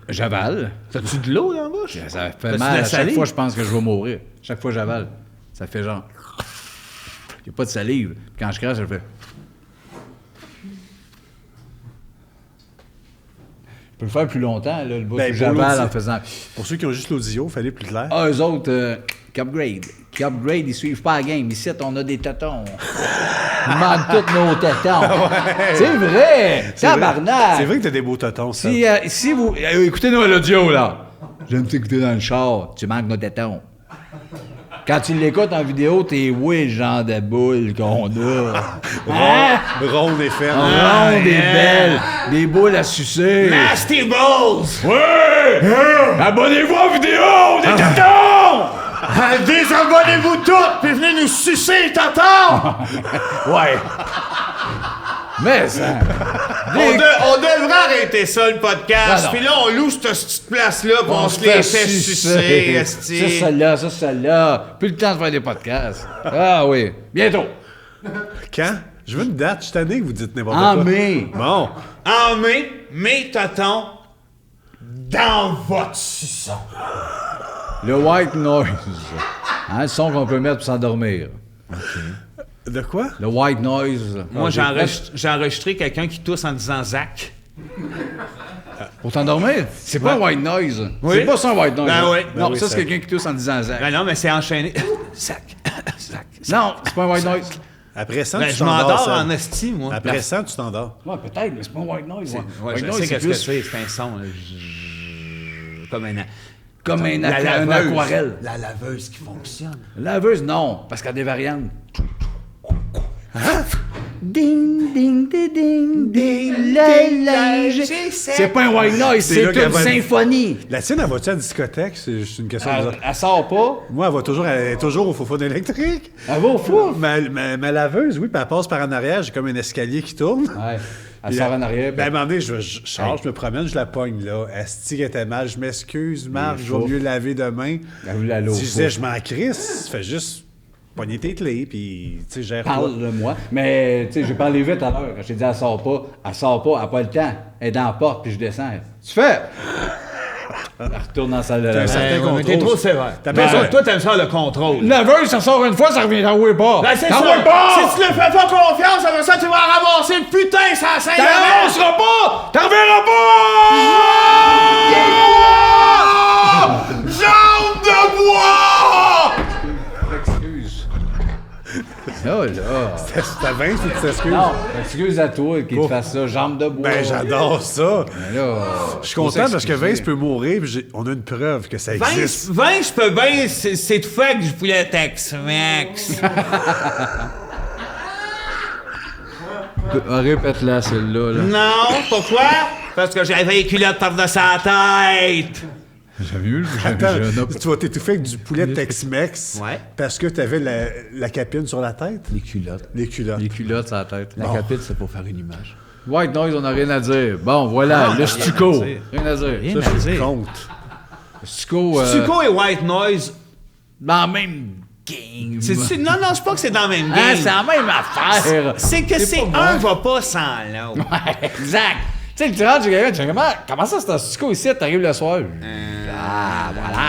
j'avale. T'as-tu de l'eau dans la bouche? Ça fait T'as-tu mal. de la À chaque salive? fois, je pense que je vais mourir. Chaque fois que j'avale, ça fait genre... Il n'y a pas de salive. Puis quand je crache, je fais... Je peux le faire plus longtemps, là, le bout Ben, que pour j'avale l'audio. en faisant... Pour ceux qui ont juste l'audio, il fallait plus clair. Ah, eux autres, Cupgrade. Cupgrade, ils suivent pas la game. Ici, on a des tétons. Ils manquent tous nos tétons. C'est vrai! Tabarnak! C'est vrai que t'as des beaux totons, ça. Si vous... écoutez-nous à l'audio, là. J'aime t'écouter dans le char. Tu manques nos tétons. Quand tu l'écoutes en vidéo, t'es oui, le genre de boule qu'on a. Hein? Ronde et ferme. Ronde et belle. Des boules à sucer. Nasty Balls! Ouais! Abonnez-vous en vidéo, des tétons! Désabonnez-vous toutes, puis venez nous sucer, tonton! Ouais. Mais ça... On devrait arrêter ça, le podcast. Non. Puis là, on loue cette petite place-là, puis on se les fait sucer, esti. Ça, celle-là. Plus le temps de faire des podcasts. Ah oui. Bientôt. Quand? Je veux une date. Je suis tanné que vous dites n'importe En quoi. mai. Bon. En mai, mes totons dans votre suçon. Le white noise. Hein, le son qu'on peut mettre pour s'endormir. De quoi? Le white noise. Moi, j'ai enregistré quelqu'un qui tousse en disant Zach. Pour t'endormir? C'est pas un white noise. Oui. C'est pas ça un white noise. Ben hein? oui. Non, Ben oui, ça, ça. c'est quelqu'un qui tousse en disant Zach. Ben non, mais c'est enchaîné. Zach. Zach. Non, c'est pas un white noise. Après ça, Ben, tu je t'endors. m'endors ça. en esti, moi. Après ça, tu t'endors. Ouais, peut-être, mais c'est pas un white noise. Ouais, White je noise, sais c'est qu'est-ce que plus c'est. C'est un son. Là. Comme un... comme un laveuse. aquarelle. La laveuse qui fonctionne. Laveuse, non, parce qu'il y a des variantes. Ding, ding, ding, ding, ding, le linge. C'est pas un white noise, C'est c'est là qu'elle une va- symphonie. La tienne, elle va-tu à la discothèque? C'est juste une question de... Elle sort pas, Moi, elle est toujours au faux électrique. elle va au four. Ma laveuse, oui, puis elle passe par en arrière. J'ai comme un escalier qui tourne. Ouais, elle Puis sort en arrière. Ben, à un moment donné, je charge, je me promène, je la pogne, là. Asti, elle était mal. Je m'excuse, Marc, je vais fous. mieux laver demain. Elle voulait aller au Si je disais, four. je m'en crisse, fais juste pogner tes clés, puis, tu sais, gère Parle de moi. Mais, tu sais, j'ai parlé vite à l'heure. Quand je t'ai dit, elle sort pas, elle n'a pas le temps. Elle est dans la porte, puis je descends. Tu fais? Elle retourne dans la salle de un lavage. certain Ouais, mais t'es contrôle. trop sévère. T'as besoin- Toi, t'aimes ça, le contrôle. Laveuse, ça sort une fois, ça revient dans le pas. Ben, c'est T'en ça. vois pas! Si tu le fais pas confiance, après ça, tu vas ramasser le putain sans scène. T'en avanceras pas! T'en reverras pas! Jambe de bois! Excuse. Oh là. C'est à 20, tu t'excuses? Non, excuse à toi qui te fasse ça. Jambe de bois. Ben, j'adore ça. Mais là, Je suis content parce que Vince peut mourir, puis on a une preuve que ça existe. Vince, je peux bien, c'est de fait que je voulais Tex-Mex. Répète-la, celle-là. Là. Non, pourquoi? Parce que j'avais les culottes par-dessus la tête. J'avais eu Attends, tu vas t'étouffer avec du poulet Tex-Mex Ouais. parce que t'avais la capine sur la tête? Les culottes. Les culottes. Les culottes sur la tête. La capite, c'est pour faire une image. White noise, on n'a rien à dire. Bon, voilà, le stucco. à dire. Rien à dire. Rien Ça, à je dire. compte. Le stucco, Stucco et White Noise, dans la même game. non, c'est pas que c'est dans le même game. Hein, c'est la même affaire. C'est que c'est un va pas sans l'autre. Ouais, exact. Tu sais, le tirage du gars, tu sais, comment ça, c'est un stucco ici, t'arrives le soir? Ah, voilà.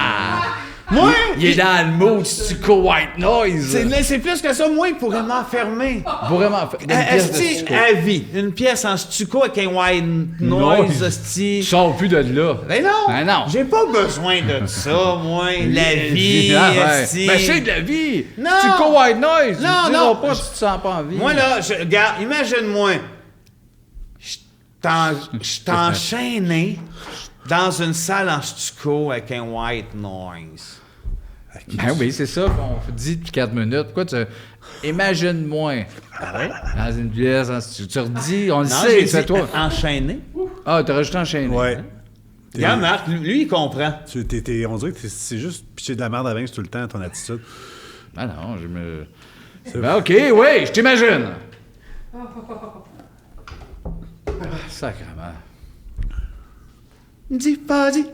Moi, Il est dans le mood stucco white noise. c'est plus que ça. Moi, il pourrait m'enfermer. Vraiment, une pièce de Esti, stucco. à vie. Une pièce en stucco avec un White Noise, Tu esti. sors plus de là. Ben non, Ben non. j'ai pas besoin de ça, moi. La vie, Ah, ouais. esti. Ben, c'est de la vie. Non. Stucco white noise. Non, Ils diront non. pas si tu te sens pas en vie. Moi, là, regarde, imagine-moi. Je t'ai enchaîné dans une salle en stucco avec un White Noise. Ben oui, c'est ça qu'on dit depuis 4 minutes. Pourquoi tu... Imagine-moi. Dans une pièce, tu redis, on le Non, sait, j'ai c'est dit toi. enchaîné. Ah, t'as rajouté enchaîné. Ouais. Regarde, Marc, lui, il comprend. On dirait que c'est juste pitcher de la merde à Vince tout le temps, ton attitude. Ah non, je me... Ben OK, oui, je t'imagine. Sacrément. Dis pas, dis.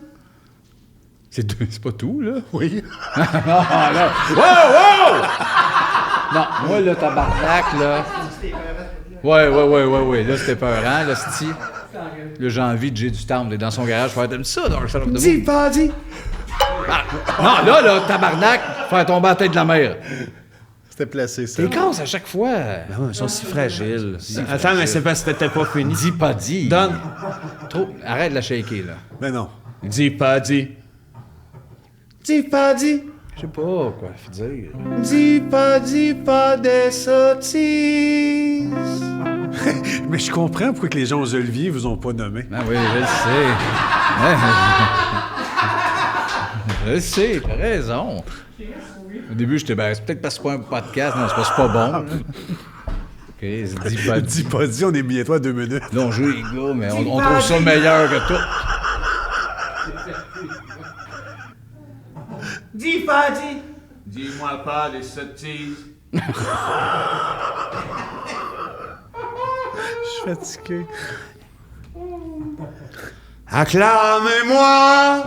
C'est pas tout, là? Oui. Ah, là. Wow, wow! Non, moi, là, tabarnak, là... Ouais. Là, c'était peurant, là, c'ti. Là, j'ai envie de Jay du Temple, dans son garage, faire comme ça, Dark Side of the Moon. Dis pas, dis. Non, là, tabarnak, faire tomber la tête de la mer. C'était placé, ça. T'es casse à chaque fois. Ben ouais, ils sont si fragiles. Attends, mais c'est parce que t'étais pas fini. Dis pas dit. Donne. Trop. Arrête de la shaker, là. Mais non. Dis pas, dis. Dis pas, dis. Je sais pas quoi dire. Dis pas des sottises. Mais je comprends pourquoi que les gens aux Oliviers vous ont pas nommé. Ah oui, je le sais. Ouais. Je le sais, t'as raison. Au début, j'étais c'est peut-être parce que c'est pas un podcast, non, c'est parce que c'est pas bon. Là. OK, dis pas Dis pas dit, on est mis à toi 2 minutes. Là, on joue les gars, mais on trouve ça meilleur que tout. Dis pas, dis. Dis-moi pas des sottises. Je suis fatigué. Acclamez-moi.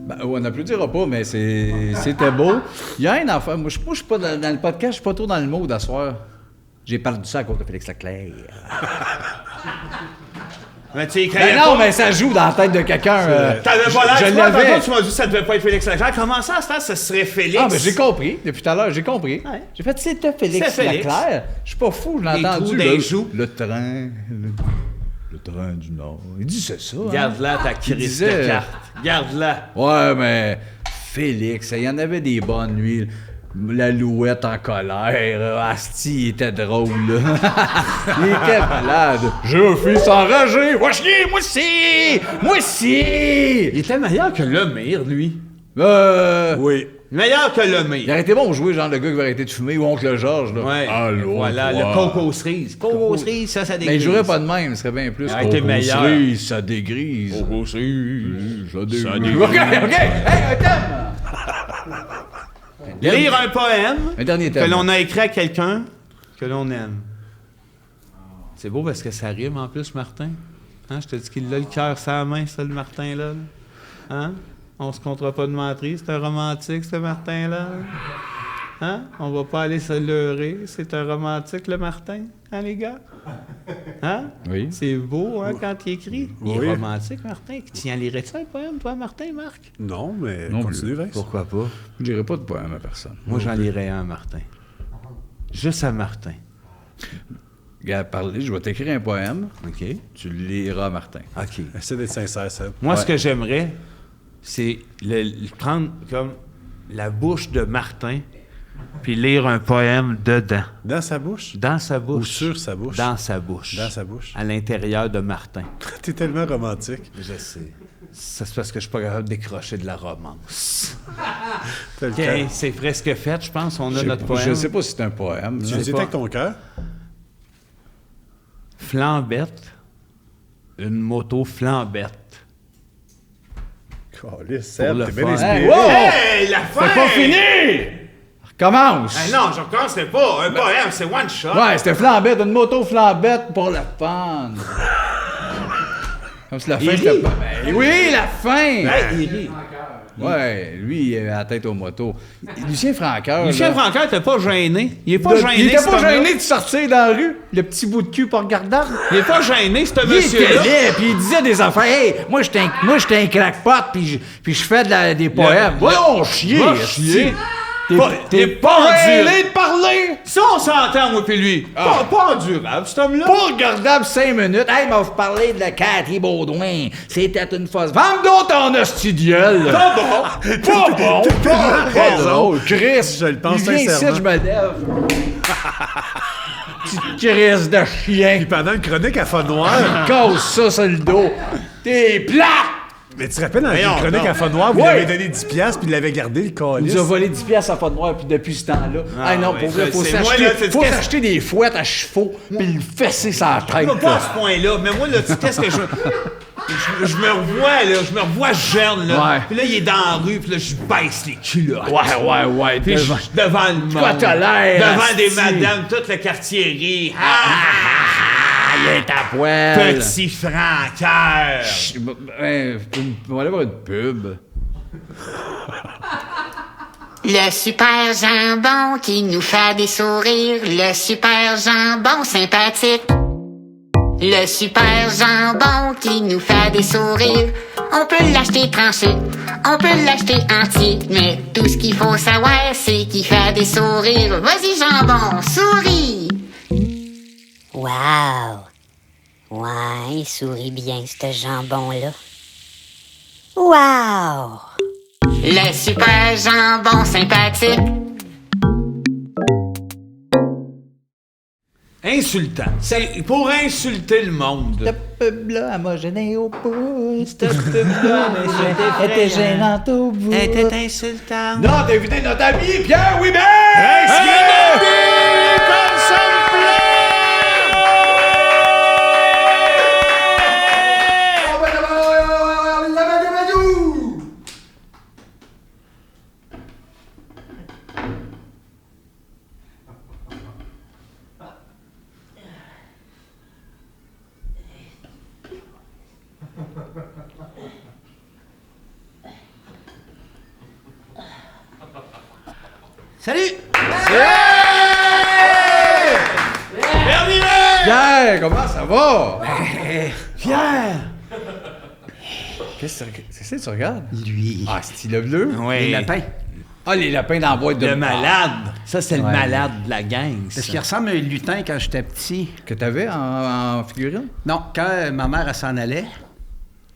Ben, on n'applaudira pas, mais c'était beau. Il y a un enfant. Moi, je suis pas dans le podcast, je suis pas trop dans le mot d'asseoir. J'ai perdu ça à cause de Félix Leclerc. Mais tu Ben non, mais ça joue dans la tête de quelqu'un. T'avais pas l'air. Je Tu vois, l'avais. tantôt, tu m'as dit que ça devait pas être Félix Leclerc. Comment ça, à ce temps, ce serait Félix? Ah, ben j'ai compris. Depuis tout à l'heure, j'ai compris. Ouais. J'ai fait, c'était Félix C'est Félix. Leclerc. Je suis pas fou, je l'ai Les entendu. trous là. des joues. Le train. Le train du Nord. Il disait ça. Hein? Garde-la, ta crise disait- de carte. Garde-la. Ouais, mais Félix, il y en avait des bonnes, lui. L'alouette en colère. Asti, il était drôle, là. Il était malade. J'ai un fils enragé. Va chier, moi aussi! Moi aussi! Il était meilleur que Lemire, lui. Oui. Meilleur que Il Lemire. aurait été bon de jouer, genre le gars qui va arrêter de fumer ou Oncle Georges, là. Ouais. Allô, Voilà, toi. le Coco Cerise. Coco Cerise, ça Mais dégrise. il jouerait pas de même, il serait bien plus. Il aurait été meilleur. Cerise, ça dégrise. Coco Cerise. Ça dégrise. OK, hey, un thème! Lire un poème Un dernier thème. que l'on a écrit à quelqu'un que l'on aime. C'est beau parce que ça rime en plus, Martin. Hein, je te dis qu'il a le cœur sur la main, ça, le Martin-là. Là. Hein? On se comptera pas de mentir, c'est un romantique, ce Martin-là. Hein? On va pas aller se leurrer, c'est un romantique, le Martin. Hein, les gars? Hein? Oui. C'est beau, hein, quand il écrit. Il Oui. est romantique, Martin. Tu en lirais-tu un poème, toi, Martin, Marc? Non, mais Non continue, Vince. Pourquoi pas? Je dirais pas de poème à personne. Moi, j'en lirais un, Martin. Juste à Martin. Regarde, parler, je vais t'écrire un poème. OK? Tu le liras, Martin. OK. Essaie d'être sincère, ça. Moi, Ouais. ce que j'aimerais, c'est le prendre comme la bouche de Martin puis lire un poème dedans. Dans sa bouche? Dans sa bouche. Ou sur sa bouche? Dans sa bouche. Dans sa bouche. À l'intérieur de Martin. T'es tellement romantique. Je sais. Ça, c'est parce que je suis pas capable de décrocher de la romance. T'as le OK, cœur. c'est presque fait, je pense. On a notre poème. Je sais pas si c'est un poème. Tu là. le dis pas. avec ton cœur? Flambette. Une moto flambette. Calisse, Pour le t'es bien fun. inspiré. Hey, wow! Hey, la fin! C'est pas fini! Recommence! Hey, non, je recommencerai pas. Un poème, c'est one shot. Ouais, c'était flambette, une moto flambette pour le fun. Comme si la fin, Il c'était rit. pas. Ben oui, la fin! Hey, il rit. Ouais, lui, il a la tête aux motos. Lucien Francoeur. Lucien là, Francoeur, t'es pas gêné. Il est pas gêné, il était cet pas homme-là. gêné de sortir dans la rue, le petit bout de cul pas regardable. Il est pas gêné, ce Il était monsieur-là. laid, puis il disait des affaires. Hey, moi, j'étais un crackpot, puis je fais des poèmes. Voyons, chier! Va esti. chier. T'es pas gêné de parler! Ça, on s'entend, moi pis lui. Pas endurable, cet homme-là. Pas regardable 5 minutes. Hey, m'a vous parler de la Cathy Baudouin. C'était une fausse. Vends donc ton hostidiel! Pas bon. Pas bon! Pas drôle! Chris! Je le pense il vient ici, sincèrement. je me lève. Petite crise de chien. Puis pendant une chronique à fond noir, Casse ça sur le dos. T'es plat! mais tu te rappelles, dans une Voyons chronique donc. à fond noir, vous Ouais. lui avez donné 10 piastres, puis il l'avait gardé, le Il calice. nous a volé 10 piastres à Faute Noire, puis depuis ce temps-là. Ah non, ouais, pour vrai, je faut sais. Moi, là, c'est- faut qu'est-ce- s'acheter des fouettes à chevaux, puis le fesser sa tête. Pas à ce point-là, mais moi, là, tu sais, qu'est-ce que je me revois jeune, là. Ouais. Puis là, il est dans la rue, puis là, je baisse les culottes. Ouais. Puis je suis devant le monde. quoi t'as l'air, Devant des asti? madames, tout le quartier rit. Ah, Il est à poil. petit Francoeur. On va aller voir une pub. Le super jambon qui nous fait des sourires. Le super jambon sympathique. Le super jambon qui nous fait des sourires. On peut l'acheter tranché, on peut l'acheter entier. Mais tout ce qu'il faut savoir, c'est qu'il fait des sourires. Vas-y jambon, souris! Wow! Ouais, il sourit bien, ce jambon-là. Wow! Le super jambon sympathique. Insultant. C'est pour insulter le monde. Le peuple homogène au bout. Ce peuple-là était gênant au bout. était insultant. Non, t'as invité notre ami Pierre Wibert! Comme ça me Salut! Pierre, comment ça va? Pierre! Qu'est-ce que tu regardes? Lui. Ah, c'est le bleu? Oui. Les lapins. Ah, les lapins dans la boîte de... Le malade. Ça, c'est le Ouais. malade de la gang. Parce ça. qu'il ressemble à un lutin quand j'étais petit. Que t'avais en figurine? Non, quand ma mère elle s'en allait,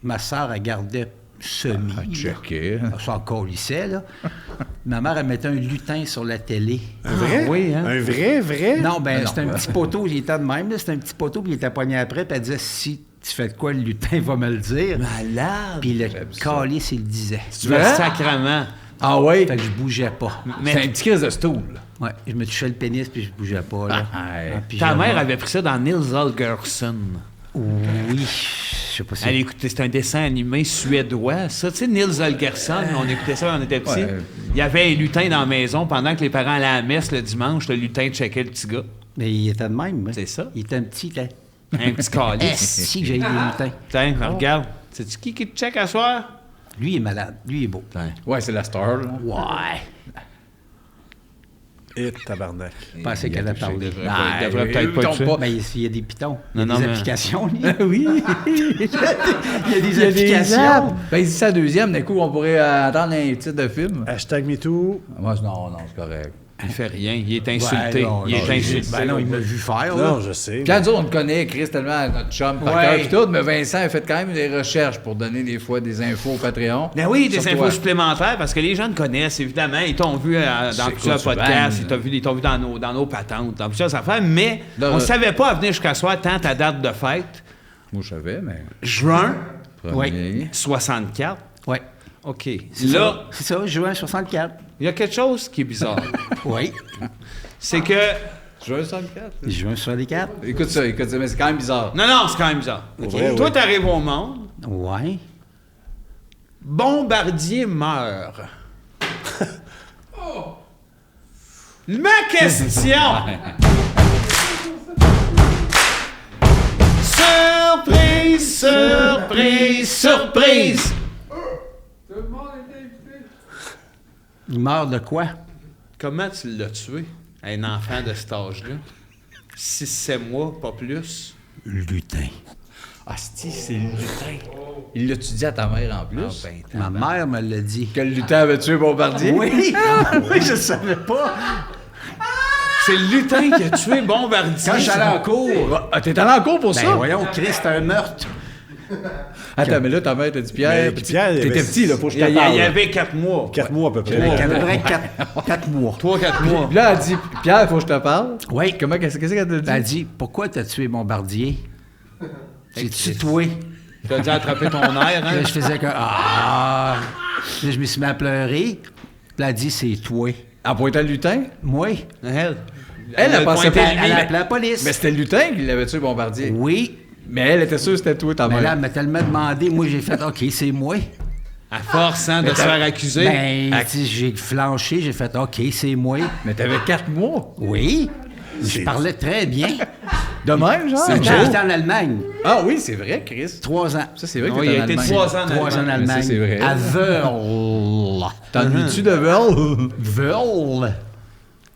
ma sœur, elle gardait semi. Ah, checké. Elle s'en colissait, là. Ma mère, elle mettait un lutin sur la télé. Un vrai? oui, hein? Un vrai? Non, ben c'était un petit poteau, il était de même, là. C'était un petit poteau, puis il était poigné après, puis elle disait, si tu fais de quoi, le lutin va me le dire. Malade. Puis le J'aime ça. calice, il le disait. Tu veux sacrement. Ah ouais? Fait que je bougeais pas. C'est un petit crise de stool. Ouais, je me touchais le pénis, puis je bougeais pas, là. Puis Ta j'avais- mère avait pris ça dans Nils Holgersson. Oui, je sais pas si... Elle écoutait, c'était un dessin animé suédois. Ça, tu sais, Nils Holgersson, on écoutait ça quand on était petits. Ouais. Il y avait un lutin dans la maison pendant que les parents allaient à la messe le dimanche. Le lutin checkait le petit gars. Mais il était de même, hein. C'est ça. Il était un petit, là. Un petit calice. Si, j'ai eu des lutins. Tiens, regarde. C'est-tu qui te check à soir? Lui, il est malade. Lui, il est beau. Ouais, c'est la star, là. Ouais. Et tabarnak. Je pensais qu'elle allait parler. Il devrait peut-être pas tombe tuer. pas. Mais il y a des pitons. Il y Non, a non, des mais- applications, lui. Oui. Il y a des apps. applications. Ben, il dit ça deuxième, d'un coup, on pourrait attendre un titre de film. Hashtag MeToo. Moi, non, c'est correct. Il fait rien. Il est insulté. Ouais, non, il est non, insulté. Ben non, il m'a vu faire, là. Non, je sais. Quand nous, on le connaît, Chris, tellement notre chum par Ouais. cœur pis tout, mais Vincent a fait quand même des recherches pour donner des fois des infos au Patreon. Ben oui, des Sur infos toi. supplémentaires parce que les gens te connaissent, évidemment. Ils t'ont vu dans C'est plusieurs quoi, tu podcasts, vannes. ils t'ont vu dans nos patentes, dans plusieurs affaires, mais Là, on ne savait pas à venir jusqu'à soir tant ta date de fête. Moi, je savais, mais... Juin Premier. 64. Ouais. OK. C'est Là, ça. C'est ça, je jouais en 64. il y a quelque chose qui est bizarre. Oui. C'est que... Je veux un 64. Je jouais en 64. Écoute ça, mais c'est quand même bizarre. Non, c'est quand même bizarre. vrai, Toi, oui. t'arrives au monde, Ouais. Bombardier meurt. Ma question! Surprise, surprise, surprise! Il meurt de quoi? Comment tu l'as tué, un enfant de cet âge-là? 6-7 mois, pas plus. Lutin. Ah, c'est le lutin. Il l'a-tu dit à ta mère en plus? Ma mère me l'a dit. Que le lutin avait tué Bombardier? Oui! Oui, je savais pas. C'est le lutin qui a tué Bombardier. Quand j'allais en cours, Ah, t'es allé en cours pour ben ça? voyons, Chris, c'était un meurtre. Attends, mais là, ta mère t'a dit Pierre. Mais Pierre, il t'étais avait- petit, là, faut que je Il te y parle. avait 4 mois. 4 mois à peu près. Avec à peu près 4 mois. 3-4 mois. Puis là, elle dit Pierre, faut que je te parle. Oui. Comment, qu'est-ce qu'elle t'a dit? Elle a dit, pourquoi t'as tué Bombardier? J'ai tué. Tu as dû attraper ton air, hein? Là, je faisais que, Là, je me suis mis à pleurer. Puis elle a dit, c'est toi. En pointant le lutin? Moi? Elle a pensé pointé pas- lui. Elle a appelé la police. Mais c'était le lutin qui l'avait tué Bombardier. Oui. Mais elle était sûre que c'était toi, ta Mais mère. là, elle m'a tellement demandé. Moi, j'ai fait, OK, c'est moi. À force hein, de se faire accuser. Ben, tu sais, j'ai flanché. J'ai fait, OK, c'est moi. Mais t'avais 4 mois. Oui. Je parlais très bien. De même, genre? J'étais en Allemagne, Ah oui, c'est vrai, Chris. 3 ans. Ça, c'est vrai que Oui, t'es il en a été Allemagne. 3 ans en 3 ans en Allemagne. Allemagne. Ça, c'est vrai. À Wörl. T'ennuies-tu de Verl? Wörl.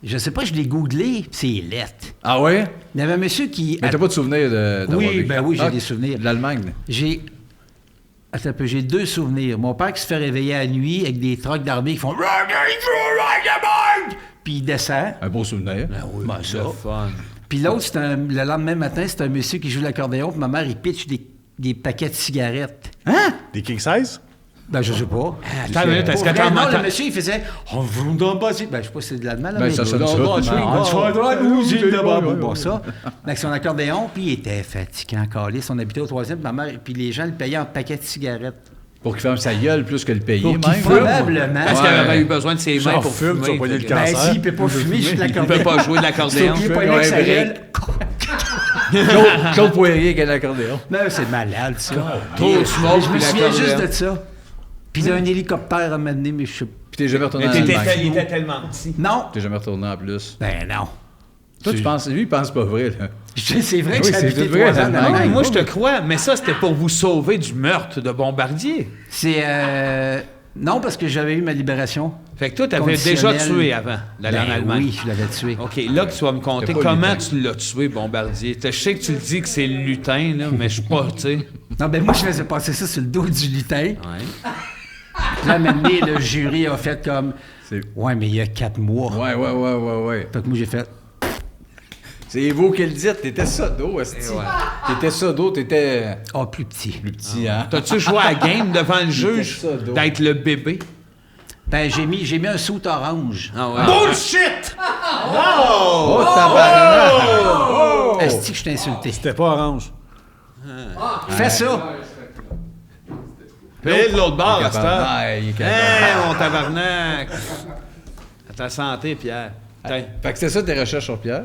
Je sais pas, je l'ai googlé, c'est lettre. Ah ouais? Il y avait un monsieur qui... Mais t'as pas de souvenir d'avoir Oui, vécu? ben oui, j'ai Ah, des souvenirs. De l'Allemagne. J'ai... Attends un peu, j'ai 2 souvenirs. Mon père qui se fait réveiller à la nuit avec des trucks d'armée qui font... Puis il descend. Un beau souvenir. Ben ça. Le fun. Puis l'autre, le lendemain matin, c'est un monsieur qui joue de l'accordéon, puis ma mère, il pitch des paquets de cigarettes. Des king size? Ben, je sais pas. Attends une minute, est-ce que Pour vrai, t'en non, entends? le monsieur, il faisait... On vous donne pas... Ben, je sais pas si c'est de l'allemand, là, Ben, mais... ça sonne ça. Bon, ça. Avec son accordéon, puis il était fatiguant, calice. On habitait au 3e, puis ma mère... Puis les gens le payaient en paquets de cigarettes. Pour qu'il ferme sa gueule plus que le payer, Pour même. qu'il fume. Probablement. Parce Ouais. qu'il aurait eu besoin de ses mains Genre pour fume, fumer. tu vas pogner le fait que- Ben, cancer. s'il peut pas fumer, je suis de Il l'accordéon. peut pas jouer de l'accordéon. Il est pas Ouais, avec sa break. gueule. Claude Poirier qui a l'accordéon. Non, c'est malade, ça. Trop de smoke, Je me puis souviens juste l'accordéon. de ça. Puis il y a un hélicoptère à m'amener, mais je sais pas. Puis t'es jamais retourné Mais en Allemagne. il était tellement petit. Non. T'es jamais retourné en plus. Ben non. Toi, tu penses... Lui, il pense pas vrai, là. C'est vrai que Oui, j'ai c'est habité vrai, 3 ans en l'Allemagne. Allemagne. Moi, je te crois, mais ça, c'était pour vous sauver du meurtre de Bombardier. C'est... Non, parce que j'avais eu ma libération. Fait que toi, t'avais déjà Conditionnelle. tué avant d'aller en Ben Allemagne. oui, je l'avais tué. OK, là que tu vas me conter C'était pas comment lutin. tu l'as tué, Bombardier. Je sais que tu le dis que c'est le lutin, là, mais je suis pas, tu sais. Non, ben moi, je faisais passer ça sur le dos du lutin. Ouais. Puis là, maintenant, le jury a fait comme... C'est... Ouais, mais il y a 4 mois. Ouais. Fait que moi, j'ai fait... C'est vous qui le dites. T'étais sodo, esti. T'étais sodo, t'étais Ah, plus petit. plus petit, hein? T'as-tu joué à la game devant le juge ça, donc. d'être le bébé? Ben, j'ai mis un soute orange. Ah ouais. Bullshit! Oh, tabarnak! Est-ce que je t'ai insulté? C'était pas orange. Fais ça! Puis de l'autre bord, à cette heure. Ah, il est capable. Hey, mon tabarnak! À ta santé, Pierre. Tiens. Fait que c'était ça tes recherches sur Pierre?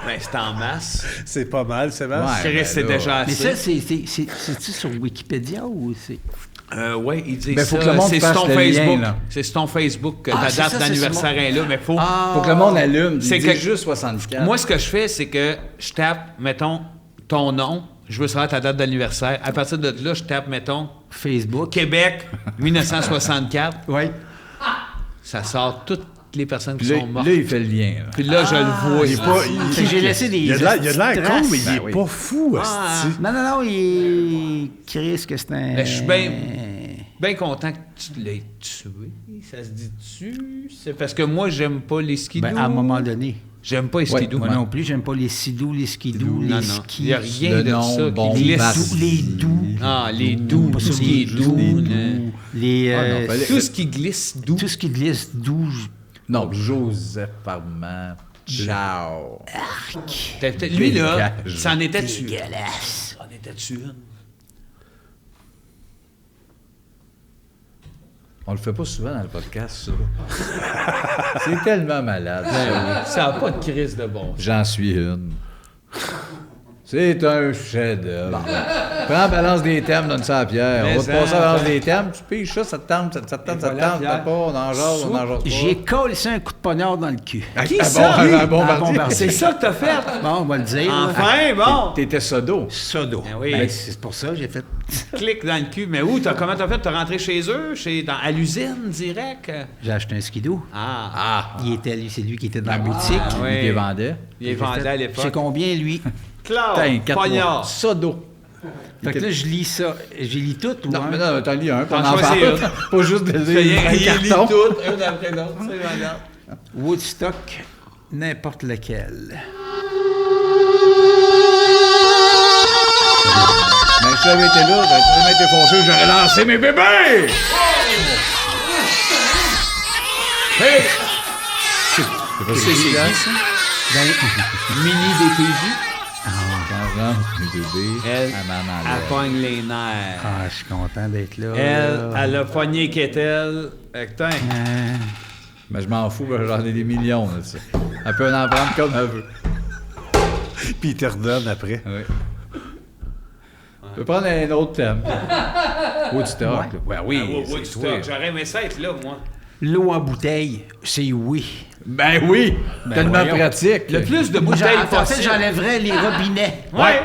Ben, c'est en masse. C'est pas mal, Sébastien. Ouais. Chris, ben c'est là. déjà Mais assez. ça, c'est-tu sur Wikipédia ou c'est... Oui, il dit Ben, ça. faut que le monde C'est fasse sur ton le lien, Facebook. là. C'est sur ton Facebook que Ah, ta c'est date ça, c'est d'anniversaire sur est là, mais faut... Faut que le monde allume. C'est Il que- dit juste 64. Moi, ce que je fais, c'est que je tape, mettons, ton nom. Je veux savoir ta date d'anniversaire. À partir de là, je tape, mettons, Facebook. Québec, 1964. Oui. Ça sort toutes les personnes qui Puis là, sont mortes. là, il fait le lien. là. Puis là, je le vois. Il est pas... il- Fait que j'ai laissé des... il a de l'air con, traces. mais il est Ben oui. pas fou, Ah. esti. Non, il... Chris, que c'est un... Ben, je suis bien content que tu l'aies tué. Ça se dit-tu? C'est parce que moi, j'aime pas les skidoo. Ben, à un moment donné. J'aime pas les Ouais, skidoo. Moi moi. non plus, j'aime pas les sidous, les skidous, Non, les non. skis. Il n'y a rien Le de nom, ça bon, qui glisse. vaste. Les doux. Ah, les doux, tout ce qui est doux. Les... Ah, non, fallait- Tout ce qui glisse doux. tout ce qui glisse doux. Non, Joseph Parman. Ciao. Lui, là, Dégage. ça en était-tu? Dégueulasse. Ça en était-tu une? On le fait pas souvent dans le podcast, ça. C'est tellement malade. ça. Ça n'a pas de crise de bon. J'en suis une. C'est un chef-d'œuvre. Prends balance des thèmes, donne ça à Pierre. Mais On va te ça, passer à balance des thèmes. Tu piges ça, ça te tente, ça te tente, ça te voilà, tente, Pierre. pas, on en jase, on en jase pas. J'ai collé un coup de poignard dans le cul. Qui Ah, ça? bon, lui? un bombardier. Bombardier. C'est ça que t'as fait? Bon, on va le dire. là. Enfin, bon! T'étais sodo. Sodo. Ben oui. Ben, c'est pour ça que j'ai fait... Clique dans le cul. Mais où? Comment t'as fait? T'as rentré chez eux? À l'usine, direct? J'ai acheté un skidoo. Ah. C'est lui qui était dans la boutique. Ah, oui. Il les vendait. Il est vendu à C'est l'époque. combien, lui? Claude, Putain, 4 mois. poignard. Sodo. Fait que là, je lis ça. J'ai lis tout ou Non, un? mais non, t'en lis un, puis on T'en en choisis parle. une. Pas juste de Il lire un lit carton. tout, un après l'autre. C'est malade. Woodstock, n'importe lequel. Mais si j'avais été là, j'aurais tellement été fâché, j'aurais lancé mes bébés! Hey! C'est pas C'est qui, ça? Ben, Mini DTJ. Quand je lance mes bébés, Elle, à maman elle lève. pogne les nerfs. ah, je suis content d'être là. Elle a pogné qu'est-elle. Putain. Mais je m'en fous, parce que j'en ai des millions, là, ça. Elle peut en prendre comme elle veut. Puis il te redonne après. Oui. Je peux prendre un autre thème. Woodstock. Ouais, oui, Ah, c'est Woodstock. toi. J'aurais aimé ça être là, moi. L'eau en bouteille, c'est oui. Ben oui, tellement voyons. pratique. Le plus de Moi, bouteilles en fait, possible. j'enlèverais les robinets. Ouais.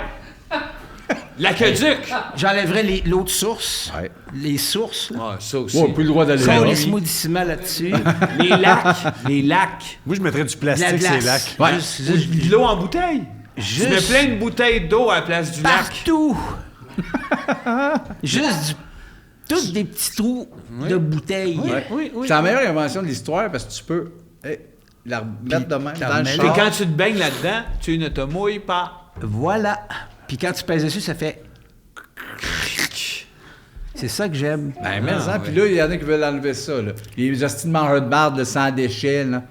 L'aqueduc. J'enlèverais l'eau de source. Ouais. Les sources. Là. Ah, ça aussi. Ouais, plus le droit d'aller Sans là. les smoothissement là-dessus. Les lacs. Les lacs. Moi, je mettrais du De la plastique, glace. ces lacs. Ouais. Juste De l'eau en bouteille. Juste- Tu mets plein de bouteilles d'eau à la place du lac. partout. Juste tous des petits trous de bouteilles. Ouais. Oui, oui. C'est la meilleure invention de l'histoire parce que tu peux la mettre de même la dans le remets Et char. quand tu te baignes là-dedans, tu ne te mouilles pas. Voilà. Puis quand tu pèses dessus, ça fait... C'est ça que j'aime. Ben, mais ça. Puis là, il y en a qui veulent enlever ça, là. Les hosties de mangeurs de marde, le sans déchets, là.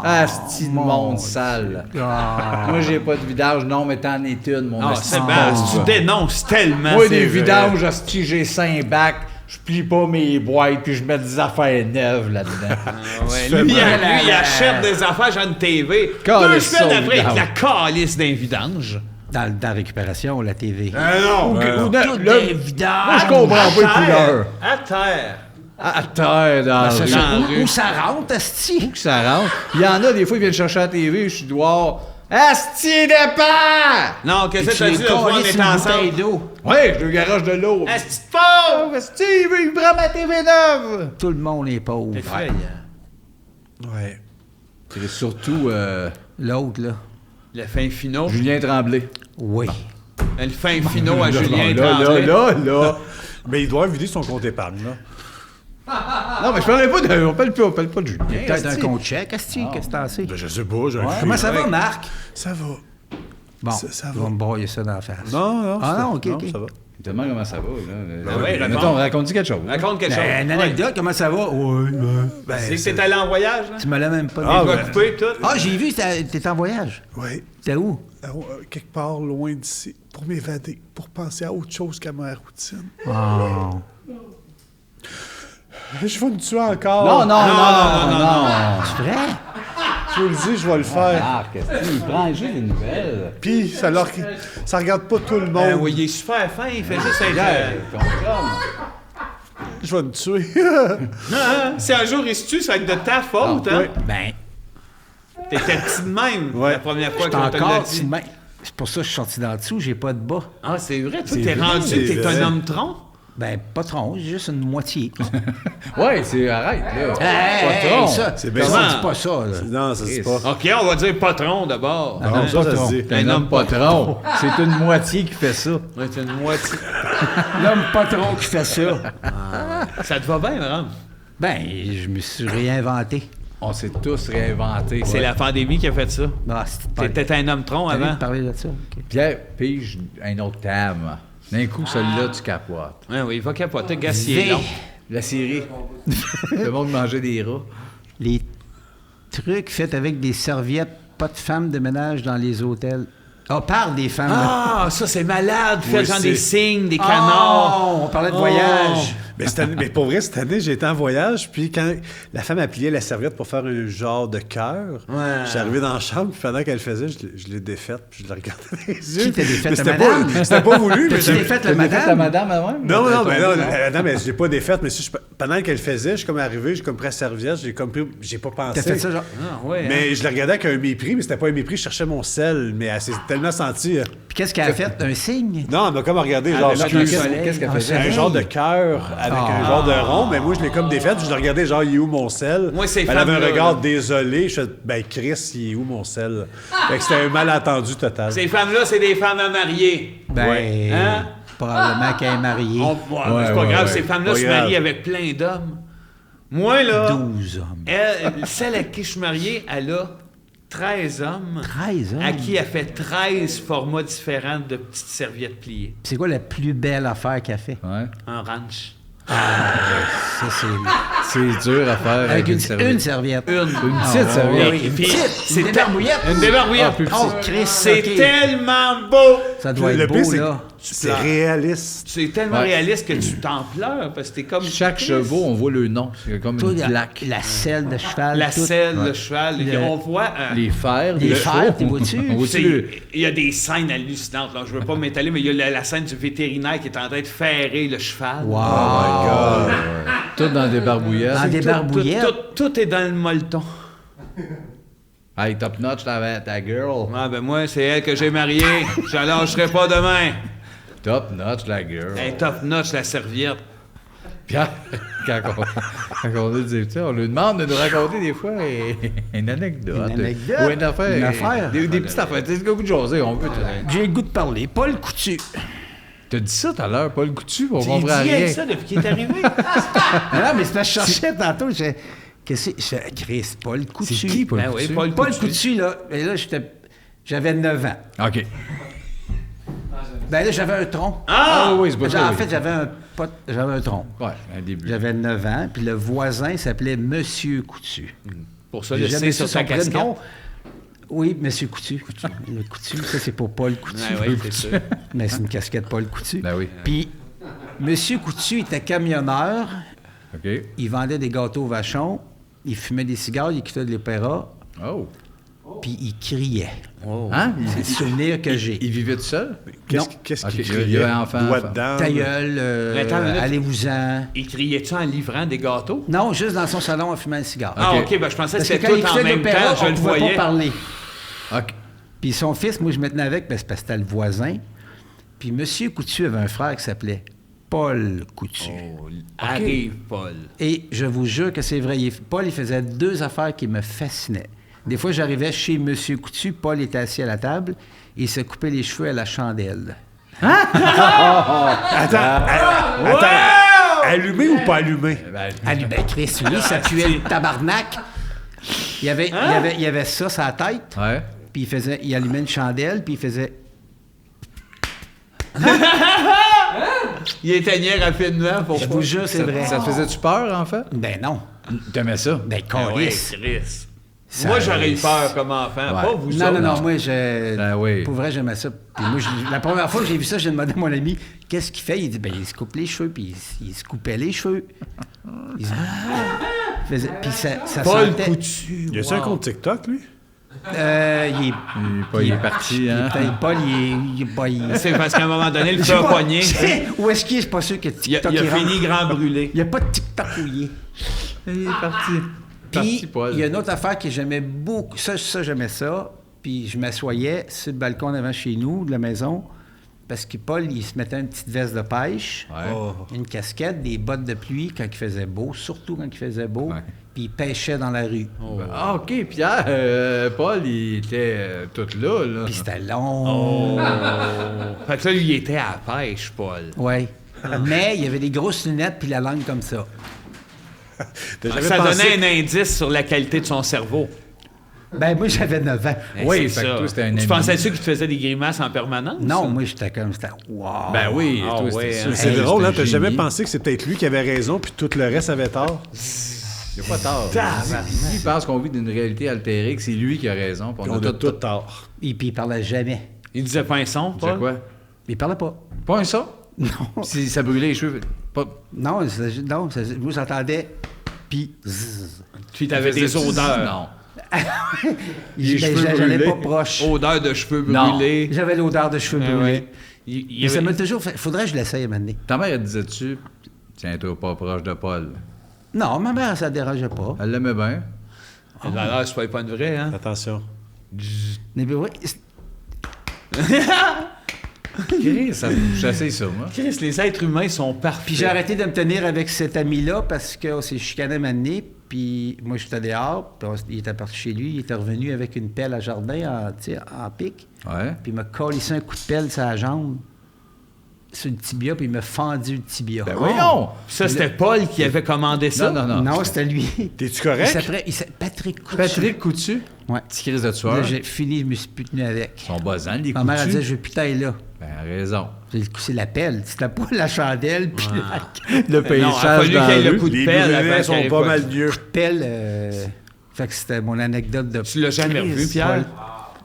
Asti de monde sale. Moi, j'ai pas de vidange. Non, mais t'en es une, mon Ah, asti c'est de bien. monde. Tu dénonces tellement. Moi, c'est des vrai. vidanges, hostie, j'ai 5 bacs. Je plie pas mes boîtes, puis je mets des affaires neuves là-dedans. Ouais, lui, il achète des affaires, j'ai une TV. Calisse 2 semaines ça, après, avec vidange. la calice d'un vidange. Dans la récupération, la TV. non. Tout là, est vidange. moi, je comprends pas les couleurs. À terre. À terre, dans la rue. Où ça rentre, asti? Que ça rentre. Il y en a, des fois, ils viennent chercher la TV, je suis dehors. Asti de part! Non, qu'est-ce que Tu t'as les dit l'autre fois, on calisses était une bouteille ensemble? d'eau. Ouais, je le garage de l'eau. Asti de pauvre! Asti, il prend ma TV neuve! Tout le monde est pauvre. Effrayant. Ouais. C'est surtout L'autre, là. Le fin finot. Julien Tremblay. Oui. Le fin finot à Julien là, Tremblay. là. Mais il doit vider son compte épargne, là. Non, mais je parlais pas de. On parle pas de Julien. Peut-être un asti. compte chèque, asti. Qu'est-ce que t'en sais? Ben, je sais pas. Comment ça va, Marc? Ça va. Bon, Ça tu va. vas me broyer ça dans la face. Non. Ah ça- non, ok. ça va. Il te demande comment ça va, là. ouais, raconte. Mettons, raconte-y quelque chose. Raconte quelque chose. Ben, une anecdote, comment ça va? Oui, C'est que t'es allé en voyage, là? Tu me l'as même pas Ah, dit. Tu vas ben. couper tout. Ah, j'ai vu, t'es en voyage. Oui. T'es où? Quelque part loin d'ici, pour m'évader, pour penser à autre chose qu'à ma routine. Oh. Je vais me tuer encore. Non. C'est vrai? Je vous le dis, je vais le faire. Ah, qu'est-ce qu'il prend juste des nouvelles? Puis, ça regarde pas tout le monde. Ben oui, il est super fin, il fait juste être... Ton chum. Je vais me tuer. Si un jour il se tue, ça va être de ta faute, hein? ouais. Ben, T'étais petit de même Ouais. la première fois j'étais qu'on te l'a encore dit. si main. C'est pour ça que je suis sorti d'en dessous, j'ai pas de bas. Ah, c'est vrai, toi, C'est t'es vrai, rendu, c'est t'es vrai. un homme tronc. Ben, pas tronc, j'ai juste une moitié. Ouais, c'est. Arrête, là. Hey, ça, C'est bien ça, ça. dis pas ça, là. Non, ça se dit pas. OK, on va dire patron d'abord. Non, Hein? ça se dit. T'es un homme patron. C'est une moitié qui fait ça. Ouais, t'es une moitié. L'homme patron qui fait ça. Ça te va bien, madame? Ben, je me suis réinventé. On s'est tous réinventés. C'est la pandémie qui a fait ça. Ah, c'est T'étais un homme tronc T'as envie avant. de parler de ça? OK. Pierre, pige un autre thème. D'un coup, celui-là, tu capotes. Ouais, oui, il va capoter, gars, s'il est long. La série. Le monde mangeait des rats. Les trucs faits avec des serviettes, pas de femmes de ménage dans les hôtels. Ah, par des femmes. Ah, ça, c'est malade. Fais Oui, genre c'est- des signes, des canards. Oh, on parlait de voyage. Mais pour vrai, cette année, j'étais en voyage, puis quand la femme a plié la serviette pour faire un genre de cœur, Ouais. j'étais arrivé dans la chambre, puis pendant qu'elle le faisait, je l'ai défaite, puis je la regardais dans les yeux. Qui t'a défaite, Mais la c'était madame? C'était pas voulu, mais T'as-tu j'avais- défaite la T'as fait madame? ta madame avant? Non, mais non, la madame, elle, je l'ai pas défaite, mais pendant qu'elle le faisait, je suis comme arrivé, j'ai comme pris la serviette, j'ai comme pris, j'ai pas pensé. T'as fait ça, genre. Ah, ouais. Mais je la regardais avec un mépris, mais c'était pas un mépris, je cherchais mon sel, mais elle s'est tellement sentie. Puis qu'est-ce qu'elle a fait? Un signe? Non, elle m'a comme regardé, Elle genre, a fait un excuse, soleil. Qu'est-ce qu'elle Un faisait? un soleil. genre de cœur avec un genre de rond, mais moi, je l'ai comme défaite, je le regardais, genre, il est où mon sel? Moi, ces Elle avait un femmes-là, regard là. désolé, je fais, ben, Chris, il est où mon sel? Fait que c'était un malentendu total. Ces femmes-là, c'est des femmes à marier. Ben, Ouais. Hein? probablement qu'elle est mariée. C'est pas grave, ces femmes-là Pas se grave. marient avec plein d'hommes. Moi, là, 12 hommes. celle à qui je suis marié, elle a 13 hommes. 13 hommes? À qui elle fait 13 formats différents de petites serviettes pliées. C'est quoi la plus belle affaire qu'elle a fait? Ouais. Un ranch. Ça, c'est... C'est dur à faire Avec une serviette. serviette. Une petite serviette. oui. Et puis, Petite, une c'est débarbouillette. Une débarbouillette. Ah, plus Oh, petite. Chris, C'est OK. tellement beau. Ça doit Le être pire, beau, c'est là. tu C'est pleures. réaliste. C'est tellement Ouais. réaliste que tu t'en pleures, parce que t'es comme... Chaque chevaux, on voit le nom. C'est comme Toi, une plaque. la selle de cheval. La tout. selle, Ouais. le cheval, Le- on voit... Les fers. Les le fers, chevaux. t'es vois-tu? On voit-tu C'est- le- il y a des scènes hallucinantes. Là. Je veux pas m'étaler, mais il y a la scène du vétérinaire qui est en train de ferrer le cheval. Wow. Ah, ouais. Tout dans des barbouillettes. Dans des barbouillettes. Tout est dans le molleton. Hey, top notch, ta girl. Ah, ben moi, c'est elle que j'ai mariée. Je la lâcherai pas demain. Top notch, la girl. Hey, top notch, la serviette. Pierre, quand on dit des petits, on lui demande de nous raconter des fois une anecdote. Une anecdote? Ou une affaire. Une affaire? Des petites affaires. Tu sais, le goût de jaser, on veut. J'ai le goût de parler. Paul Coutu. T'as dit ça tout à l'heure, Paul Coutu, on Il comprend dit rien. ça depuis qu'il est arrivé. Non, mais c'est parce que je cherchais tantôt. Qu'est-ce que c'est? Chris, Paul Coutu. C'est qui, Paul Ben oui, Coutu? Paul Paul Coutu, là, et là j'avais 9 ans. OK. Ben là, j'avais un tronc. Ah oui, c'est pas ça. En fait, j'avais un tronc. Ouais, un début. J'avais 9 ans, puis le voisin s'appelait Monsieur Coutu. Pour ça, J'ai le jamais C sur su sa son casquette. prénom. Oui, Monsieur Coutu. Le Coutu, ça, c'est pour Paul Coutu. Ouais, oui, c'est sûr. Mais c'est une casquette Paul Coutu. Ben oui. Puis, Monsieur Coutu était camionneur. OK. Il vendait des gâteaux au vachon. Il fumait des cigares. Il écoutait de l'opéra. Oh. Puis, il criait. Hein? C'est le souvenir que j'ai. Il vivait tout seul? Qu'est-ce Ok, qu'il il y criait? avait un enfant, Doigt enfant. dedans. Ta gueule, Attends une minute. allez-vous-en. Il criait-tu en livrant des gâteaux? Non, juste dans son salon en fumant un cigare. Ah, Ok. OK, ben je pensais que Parce que c'était quand il tout en écoutait même l'opéra, temps, je on le pouvait voyais. pas parler. OK. Puis son fils, moi, je me tenais avec parce que c'était le voisin. Puis M. Coutu avait un frère qui s'appelait Paul Coutu. Arrive, Paul. Et je vous jure que c'est vrai. Paul, il faisait 2 affaires qui me fascinaient. Des fois, j'arrivais chez M. Coutu, Paul était assis à la table, et il se coupait les cheveux à la chandelle. Attends, allumé ou pas allumé? Ben, Chris, lui, ça puait le tabarnak. Il y avait ça sur la tête, Ouais. puis il allumait une chandelle, puis il faisait... Il éteignait rapidement pour Je vous jure, c'est vrai. Ça te faisait-tu peur, en fait? Ben non. T'aimais ça? Ben, Ah ouais, câlisse. Chris. Ça- Moi, j'aurais eu peur comme enfant, Ouais. pas vous Non, autres. non, moi, je... Ben oui. Pour vrai, j'aimais ça. Puis moi, la première fois que j'ai vu ça, j'ai demandé à mon ami, qu'est-ce qu'il fait? Il dit, ben, il se coupe les cheveux, puis il se coupait les cheveux. Il puis ça Paul sentait... Coutu. Y a-tu un compte TikTok, lui? Il est parti, hein? Paul, il est pas... il- C'est parce qu'à un moment donné, le feu a pogné. Où est-ce qu'il est? Je suis pas sûr que Il a, TikTok il a il rentre. fini grand brûlé. Il n'y a pas de TikTok où il est. Il est parti. Puis, Paul. il y a une autre affaire que j'aimais beaucoup. Ça, j'aimais ça. Puis, je m'assoyais sur le balcon devant chez nous, de la maison, parce que Paul, il se mettait une petite veste de pêche, Ouais. une casquette, des bottes de pluie quand il faisait beau, surtout quand il faisait beau. Ouais. Puis, il pêchait dans la rue. Ah, OK, Pierre, Paul, il était tout là. Puis, c'était long. Fait que là, lui, il était à la pêche, Paul. Ouais. Mais il y avait des grosses lunettes, puis la langue comme ça. T'as jamais Ça pensé donnait un indice sur la qualité de son cerveau. Ben, moi, j'avais 9 ans. Oui, c'est fait que ça. toi, c'était un Tu ami. pensais-tu qu'il te faisait des grimaces en permanence? Non, moi, j'étais comme... C'était... Wow! Ben oui, Ah, toi, ouais, c'était hein. sûr. C'est Hey, drôle, hein? c'était T'as jamais génie. pensé que c'est peut-être lui qui avait raison puis tout le reste avait tort? Il n'y a pas tort. Lui, il pense qu'on vit d'une réalité altérée, que c'est lui qui a raison. Puis On a tout tort. Et puis, il parlait jamais. Il disait pas un son, Tu sais Paul? quoi? Il parlait pas. Pas un son? Non. Si ça brûlait les cheveux. Pas... Non, moi, j'entendais... Puis... zzz. Puis t'avais des Faisais-tu- odeurs. Non. J'allais cheveux j'allais brûlés. pas proche. Odeur de cheveux Non. brûlés. J'avais l'odeur de cheveux Ah brûlés. ouais. Il Mais ça avait- m'a toujours fait... Faudrait que je l'essaye à un moment donné. Ta mère, elle disait-tu, tiens-toi pas proche de Paul. Non, ma mère, ça ne dérangeait pas. Elle l'aimait bien. La valeur, c'est pas une vraie, hein? Attention. Mais oui, Chris, ça j'essaye ça, moi. Chris, les êtres humains sont parfaits. puis j'ai arrêté de me tenir avec cet ami-là parce qu'on s'est chicané un moment donné, puis moi, j'étais dehors, puis il était parti chez lui, il était revenu avec une pelle à jardin en pic, Ouais. puis il m'a collé un coup de pelle sur la jambe, sur le tibia, puis il m'a fendu le tibia. Ben voyons! Ça, c'était Paul qui avait commandé ça. Non. Non, c'était lui. T'es-tu Il correct? s'appelait Patrick Coutu. Patrick Coutu, Ouais. petit crise de Là, tueur. j'ai fini, je me suis plus tenu avec. Ils sont buzzants, les Ma mère, elle disait, Coutus. je veux plus t'aller là. Ben, raison. C'est la pelle. C'était pas la chandelle, puis Le Non, il a paysage fallu dans qu'il y ait la le rue. coup de Les pelle. brûlés avant sont qu'il pas arrive mal mieux. la pelle. Fait que c'était mon anecdote de... Tu l'as jamais revu, Pierre?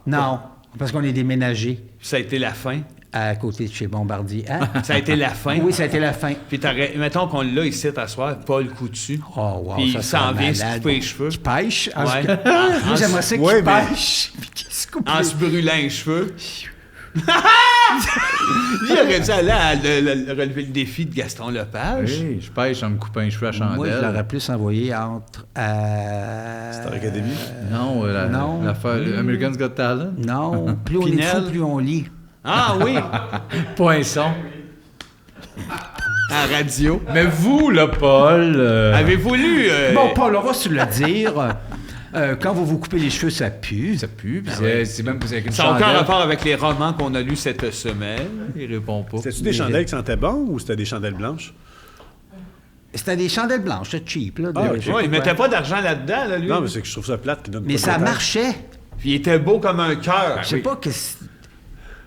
Non, parce qu'on est déménagé. Ça a été la fin. à côté de chez Bombardier. Hein? Ça a été la fin. Oui, ça a été la fin. Puis mettons qu'on l'a ici à soir, Paul Coutu. Oh, wow, Puis ça il s'en serait vient se malade. couper les cheveux. Qui pêche. Ouais. Moi, j'aimerais ça qu'il Ouais, mais- pêche. Puis qu'il se coupe En les- se brûlant les cheveux. Lui, il aurait dû aller à relever le défi de Gaston Lepage. Oui, je pêche en me coupant les cheveux à chandelle. Moi, je l'aurais plus envoyé entre... Star Academy? Non, Non. l'affaire American's Got Talent. Non, plus on est Pinel. fou, plus on lit. Ah oui, Poinçon. à radio. Mais vous, là, Paul... Avez-vous lu... Bon, Paul, on va se le dire. Quand vous vous coupez les cheveux, ça pue. Ça pue, puis c'est même avec une ça n'a aucun chandelle. rapport avec les romans qu'on a lus cette semaine. Il répond pas. C'était-tu des chandelles qui sentaient bon ou c'était des chandelles blanches? C'était des chandelles blanches, c'était cheap. Là, Ah, ok. je sais Ouais, il pas mettait quoi. pas d'argent là-dedans, là, lui. Non, mais c'est que je trouve ça plate qu'ils donnent Mais pas de ça détails. marchait. Puis il était beau comme un cœur. Je sais pas que...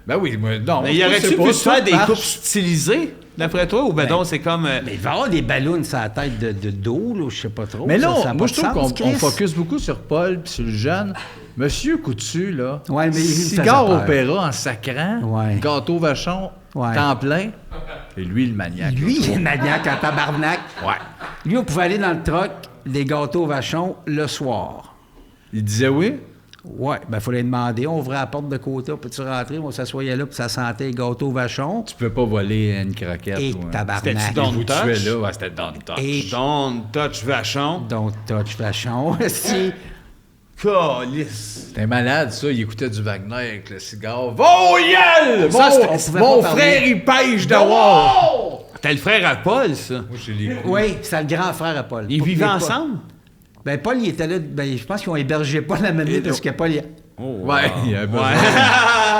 Ben oui, moi, non. Mais y moi, aurait-tu c'est pu pas se ça. faire des marche. coupes stylisées, d'après toi? Ou ben non, c'est comme... Mais il va y avoir des ballons sur la tête de dos, là, je sais pas trop. Mais là, Ça a moi, pas je de trouve sens, qu'on Chris. focus beaucoup sur Paul puis sur le jeune. Monsieur Coutu, là, Ouais, mais il me cigare faisait peur. opéra en sacrant, Ouais. gâteau vachon, Ouais. temps plein, et lui, le maniaque. Lui, il est maniaque en tabarnak. Ouais. Lui, on pouvait aller dans le truck des gâteaux vachons le soir. Il disait oui? Ouais, ben, il fallait demander. On ouvrait la porte de côté, peux-tu rentrer? On s'assoyait là, puis ça sentait les gâteaux vachons. Tu peux pas voler une croquette. Et ou un- tabarnak. C'était-tu Don't Vous Touch? tuez là, ouais, c'était dans le touch. Et Don't touch vachon. Don't touch vachon. Si. Calice. T'es malade, ça. Il écoutait du Wagner avec le cigare. Bon, Yel! Ça, c'était- on pouvait Mon pas frère, parler. il pêche dehors! T'es le frère à Paul, ça. Moi, je l'ai Oui, c'est le grand frère à Paul. Ils Pas- vivaient mais pas- ensemble? Ben, Paul, il était là. Ben, je pense qu'ils ont hébergé Paul à la même minute parce que Paul, Ouais, il avait besoin. Ouais.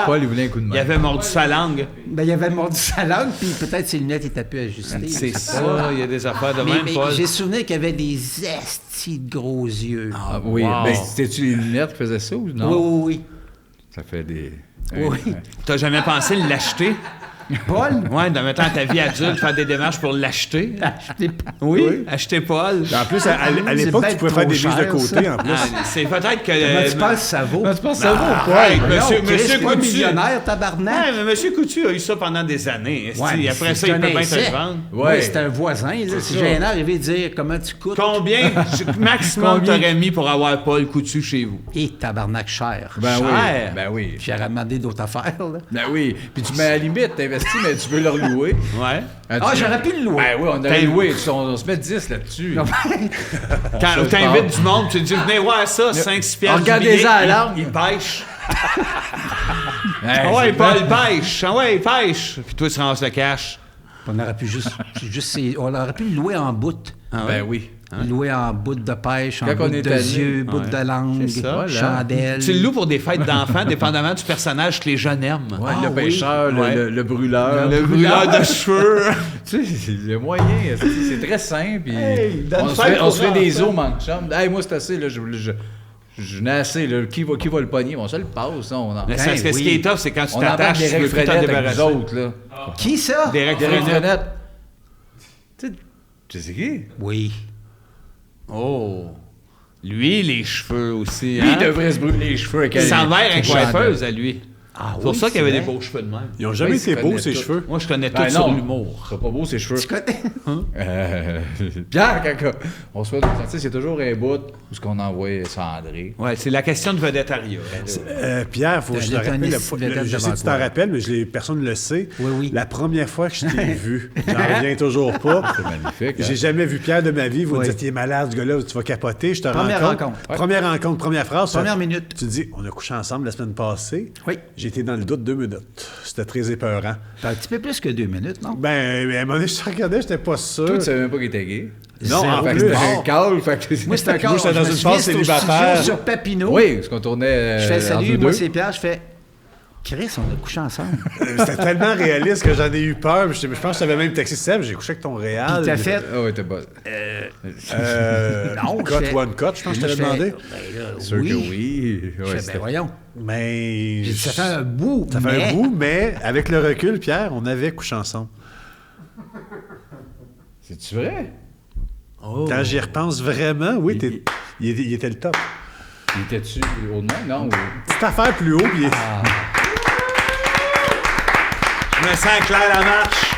Paul, il voulait un coup de main. Il avait mordu sa langue. ben, il avait mordu sa langue, puis peut-être ses lunettes étaient plus ajustées. C'est je sais ça, pas. il y a des affaires de Mais, même, mais Paul. j'ai souvenir qu'il y avait des estis de gros yeux. Ah, oui, Wow. mais c'était-tu les lunettes qui faisaient ça ou non? Oui, oui, Ça fait des... oui. Oui. T'as jamais pensé l'acheter? Paul? Ouais, de mettre dans ta vie adulte, faire des démarches pour l'acheter. Acheter- Oui, acheter Paul. En plus, à C'est l'époque, bien tu pouvais trop faire des mises de cher, côté, ça. en plus. Ah, c'est peut-être que... Comment tu penses que ça vaut? Tu penses que ça vaut, Arrête, Paul? monsieur, Non, Chris, monsieur pas Coutu. millionnaire, tabarnak. Ouais, mais monsieur Coutu a eu ça pendant des années. esti. Ouais, mais Après c'est ça, il un peut bien te essai. le vendre. Ouais. Oui, c'est un voisin. là. C'est ça. gênant d'arriver de dire comment tu coûtes. Combien maximum Combien? t'aurais mis pour avoir Paul Coutu chez vous? Et tabarnak cher. Ben oui, Cher. ben oui. Puis j'aurais demandé d'autres affaires. Là. Ben oui. Puis tu mets à la limite, t'investis, mais tu peux le relouer. Ouais. Ah, j'aurais pu le louer. Ben oui, on aurait loué. On se met 10 là-dessus. Quand t'invites du monde, tu te dis, venez voir ça, 5-6 piastres. Regardez-en du billet, à l'arbre. Il pêche. Hey, Ah ouais, c'est Paul, bien. pêche. Ah ouais, il pêche. Puis toi, tu ramasses le cash. On aurait pu on aurait pu le louer en bout. Ben oui. Louer en bout de pêche, en Quand on bout est de tanné. yeux, bout Ouais. de langue, C'est ça. Voilà. chandelle. Tu le loues pour des fêtes d'enfants, dépendamment du personnage que les jeunes aiment. Ouais, Ah le oui. pêcheur, Ouais. le brûleur. Le brûleur de cheveux. Tu sais, c'est le moyen. C'est très simple. puis Hey, donne on se fête fait, on se fait aux des enfants. os, manque chum. Hey, moi, c'est assez. Là, je n'ai assez. Là. Qui va le pogner? On se le passe. Ça, on en... Mais c'est parce que ce oui. qui est tough, c'est quand tu on embarque t'attaches, des tu veux règles plus t'en frenettes avec débarrasser. nous autres. Là. Qui ça? Des règles Des règles frenettes. frenettes. Tu sais qui? Oui. Oh. Lui, les cheveux aussi. Lui, hein? il devrait se brûler les cheveux avec Il s'en va avec une coiffeuse à lui. Ah C'est pour oui, ça qu'il y avait c'est des vrai. beaux cheveux de même. Ils n'ont jamais Oui, été ils beaux, connaissent ses tout. cheveux. Moi, je connais tout Ben sur non. l'humour. C'est pas beau, ses cheveux. Tu connais? Pierre, quand on se fait tu sais, c'est toujours un bout où ce qu'on envoie Sandré. Ouais, c'est la question de vedettariat. Pierre, faut que je te T'as rappelle. une vedette Je sais devant que tu t'en toi. rappelles, mais personne ne le sait. Oui, oui. La première fois que je t'ai vu, j'en reviens toujours pas. C'est magnifique. J'ai jamais vu Pierre de ma vie. Vous Oui. dites, il est malade, ce gars-là, tu vas capoter. Je te Première rencontre. Première rencontre, première phrase. Première minute. Tu dis, on a couché ensemble la semaine passée. Oui. J'ai été dans le doute 2 minutes. C'était très épeurant. T'as un petit peu plus que 2 minutes, non? Ben, à un moment donné, je te regardais, j'étais pas sûr. Toi, tu savais même pas qu'il était gay. Non, Zéro en Fait que plus. c'était un call. Fait que... Moi, c'était un cas. Moi, j'étais dans une phase célibataire. Sur Papineau. Oui, parce qu'on tournait. Je fais entre salut, nous moi deux. c'est Pierre, je fais Chris, on a couché ensemble. C'était tellement réaliste que j'en ai eu peur. Je pense que je t'avais même texté Seb, j'ai couché avec ton Réal. Puis t'as fait. Ah ouais, t'es pas. Non, cut, je fais- one cut, je pense que je t'avais fais, demandé. Ben là, Sûr oui. que oui. Je Ouais, fais, c'était- ben voyons. Mais. J'ai dit, ça fait un bout. Ça fait mais- un bout, mais avec le recul, Pierre, on avait couché ensemble. C'est-tu vrai? Quand j'y repense vraiment, oui, il était le top. Il était-tu au nom? Non. Ou... Petite affaire plus haut, puis Je me sens clair la marche.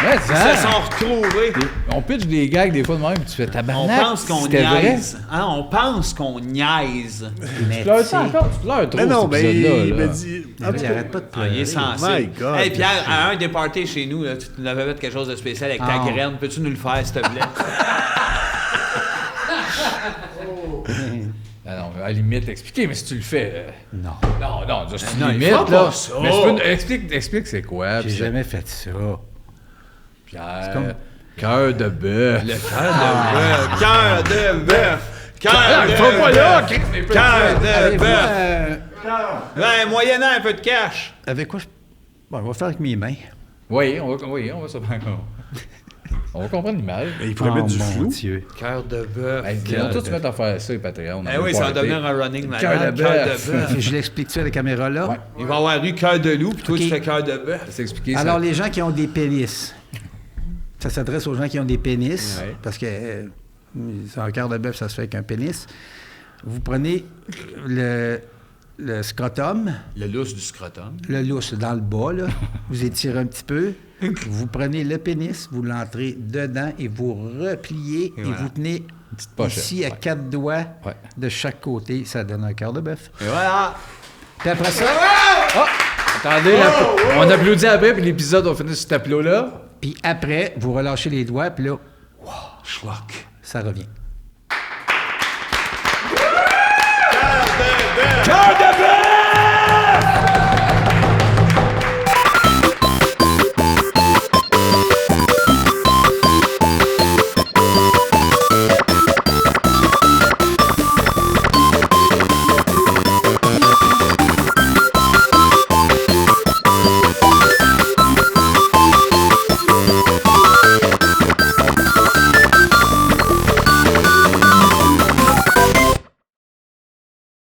Ouais, Ils se sont retrouvés. On pitch des gags des fois de même, tu fais On tabarnak. pense qu'on c'était vrai. niaise. Hein, on pense qu'on niaise. Mais Tu pleures tu sais, ça encore? Tu pleures trop, Mais non, cet mais épisode-là. il là. me dit... il arrête pas de Ah, il pleurer. est sensible. My God. Hey Pierre, à un des parties chez nous, là, tu nous avais fait quelque chose de spécial avec ta Ah. graine. Peux-tu nous le faire, s'il te plaît? Ah non, à la limite, expliquer, mais si tu le fais... Non, Non, c'est non, une il limite, fera là. pas ça. Mais explique c'est quoi. j'ai puis jamais fait ça. Pierre, comme- cœur de bœuf. Le cœur de bœuf! Cœur de Faut pas là! bœuf! Cœur de Avez-vous, bœuf! Ouais, moyennant un peu de cash. avec quoi Bon, on va faire avec mes mains. Oui, on va se on va comprendre l'image. Mais il pourrait mettre du mon flou. Dieu. Cœur de bœuf. Hey, toi, tu vas à faire ça, Patreon. Eh oui, ça va devenir un running Cœur malade. de Cœur bœuf. de bœuf. Je l'explique-tu à la caméra là? Ouais. Il va y avoir eu cœur de loup, puis toi, Ok. tu fais cœur de bœuf. C'est expliqué Alors, ça. les gens qui ont des pénis, ça s'adresse aux gens qui ont des pénis, Ouais. parce que un cœur de bœuf, ça se fait avec un pénis. Vous prenez le scrotum, Le lousse du scrotum. le lousse dans le bas, là. Vous étirez un petit peu. Vous prenez le pénis, vous l'entrez dedans et vous repliez et voilà. vous tenez pochette. ici à 4 doigts Ouais. de chaque côté. Ça donne un cœur de bœuf. Et voilà. Puis après ça, Attendez, on applaudit après, puis l'épisode, on finit sur cet applaud-là. puis après, vous relâchez les doigts, puis là, Schlock. ça revient.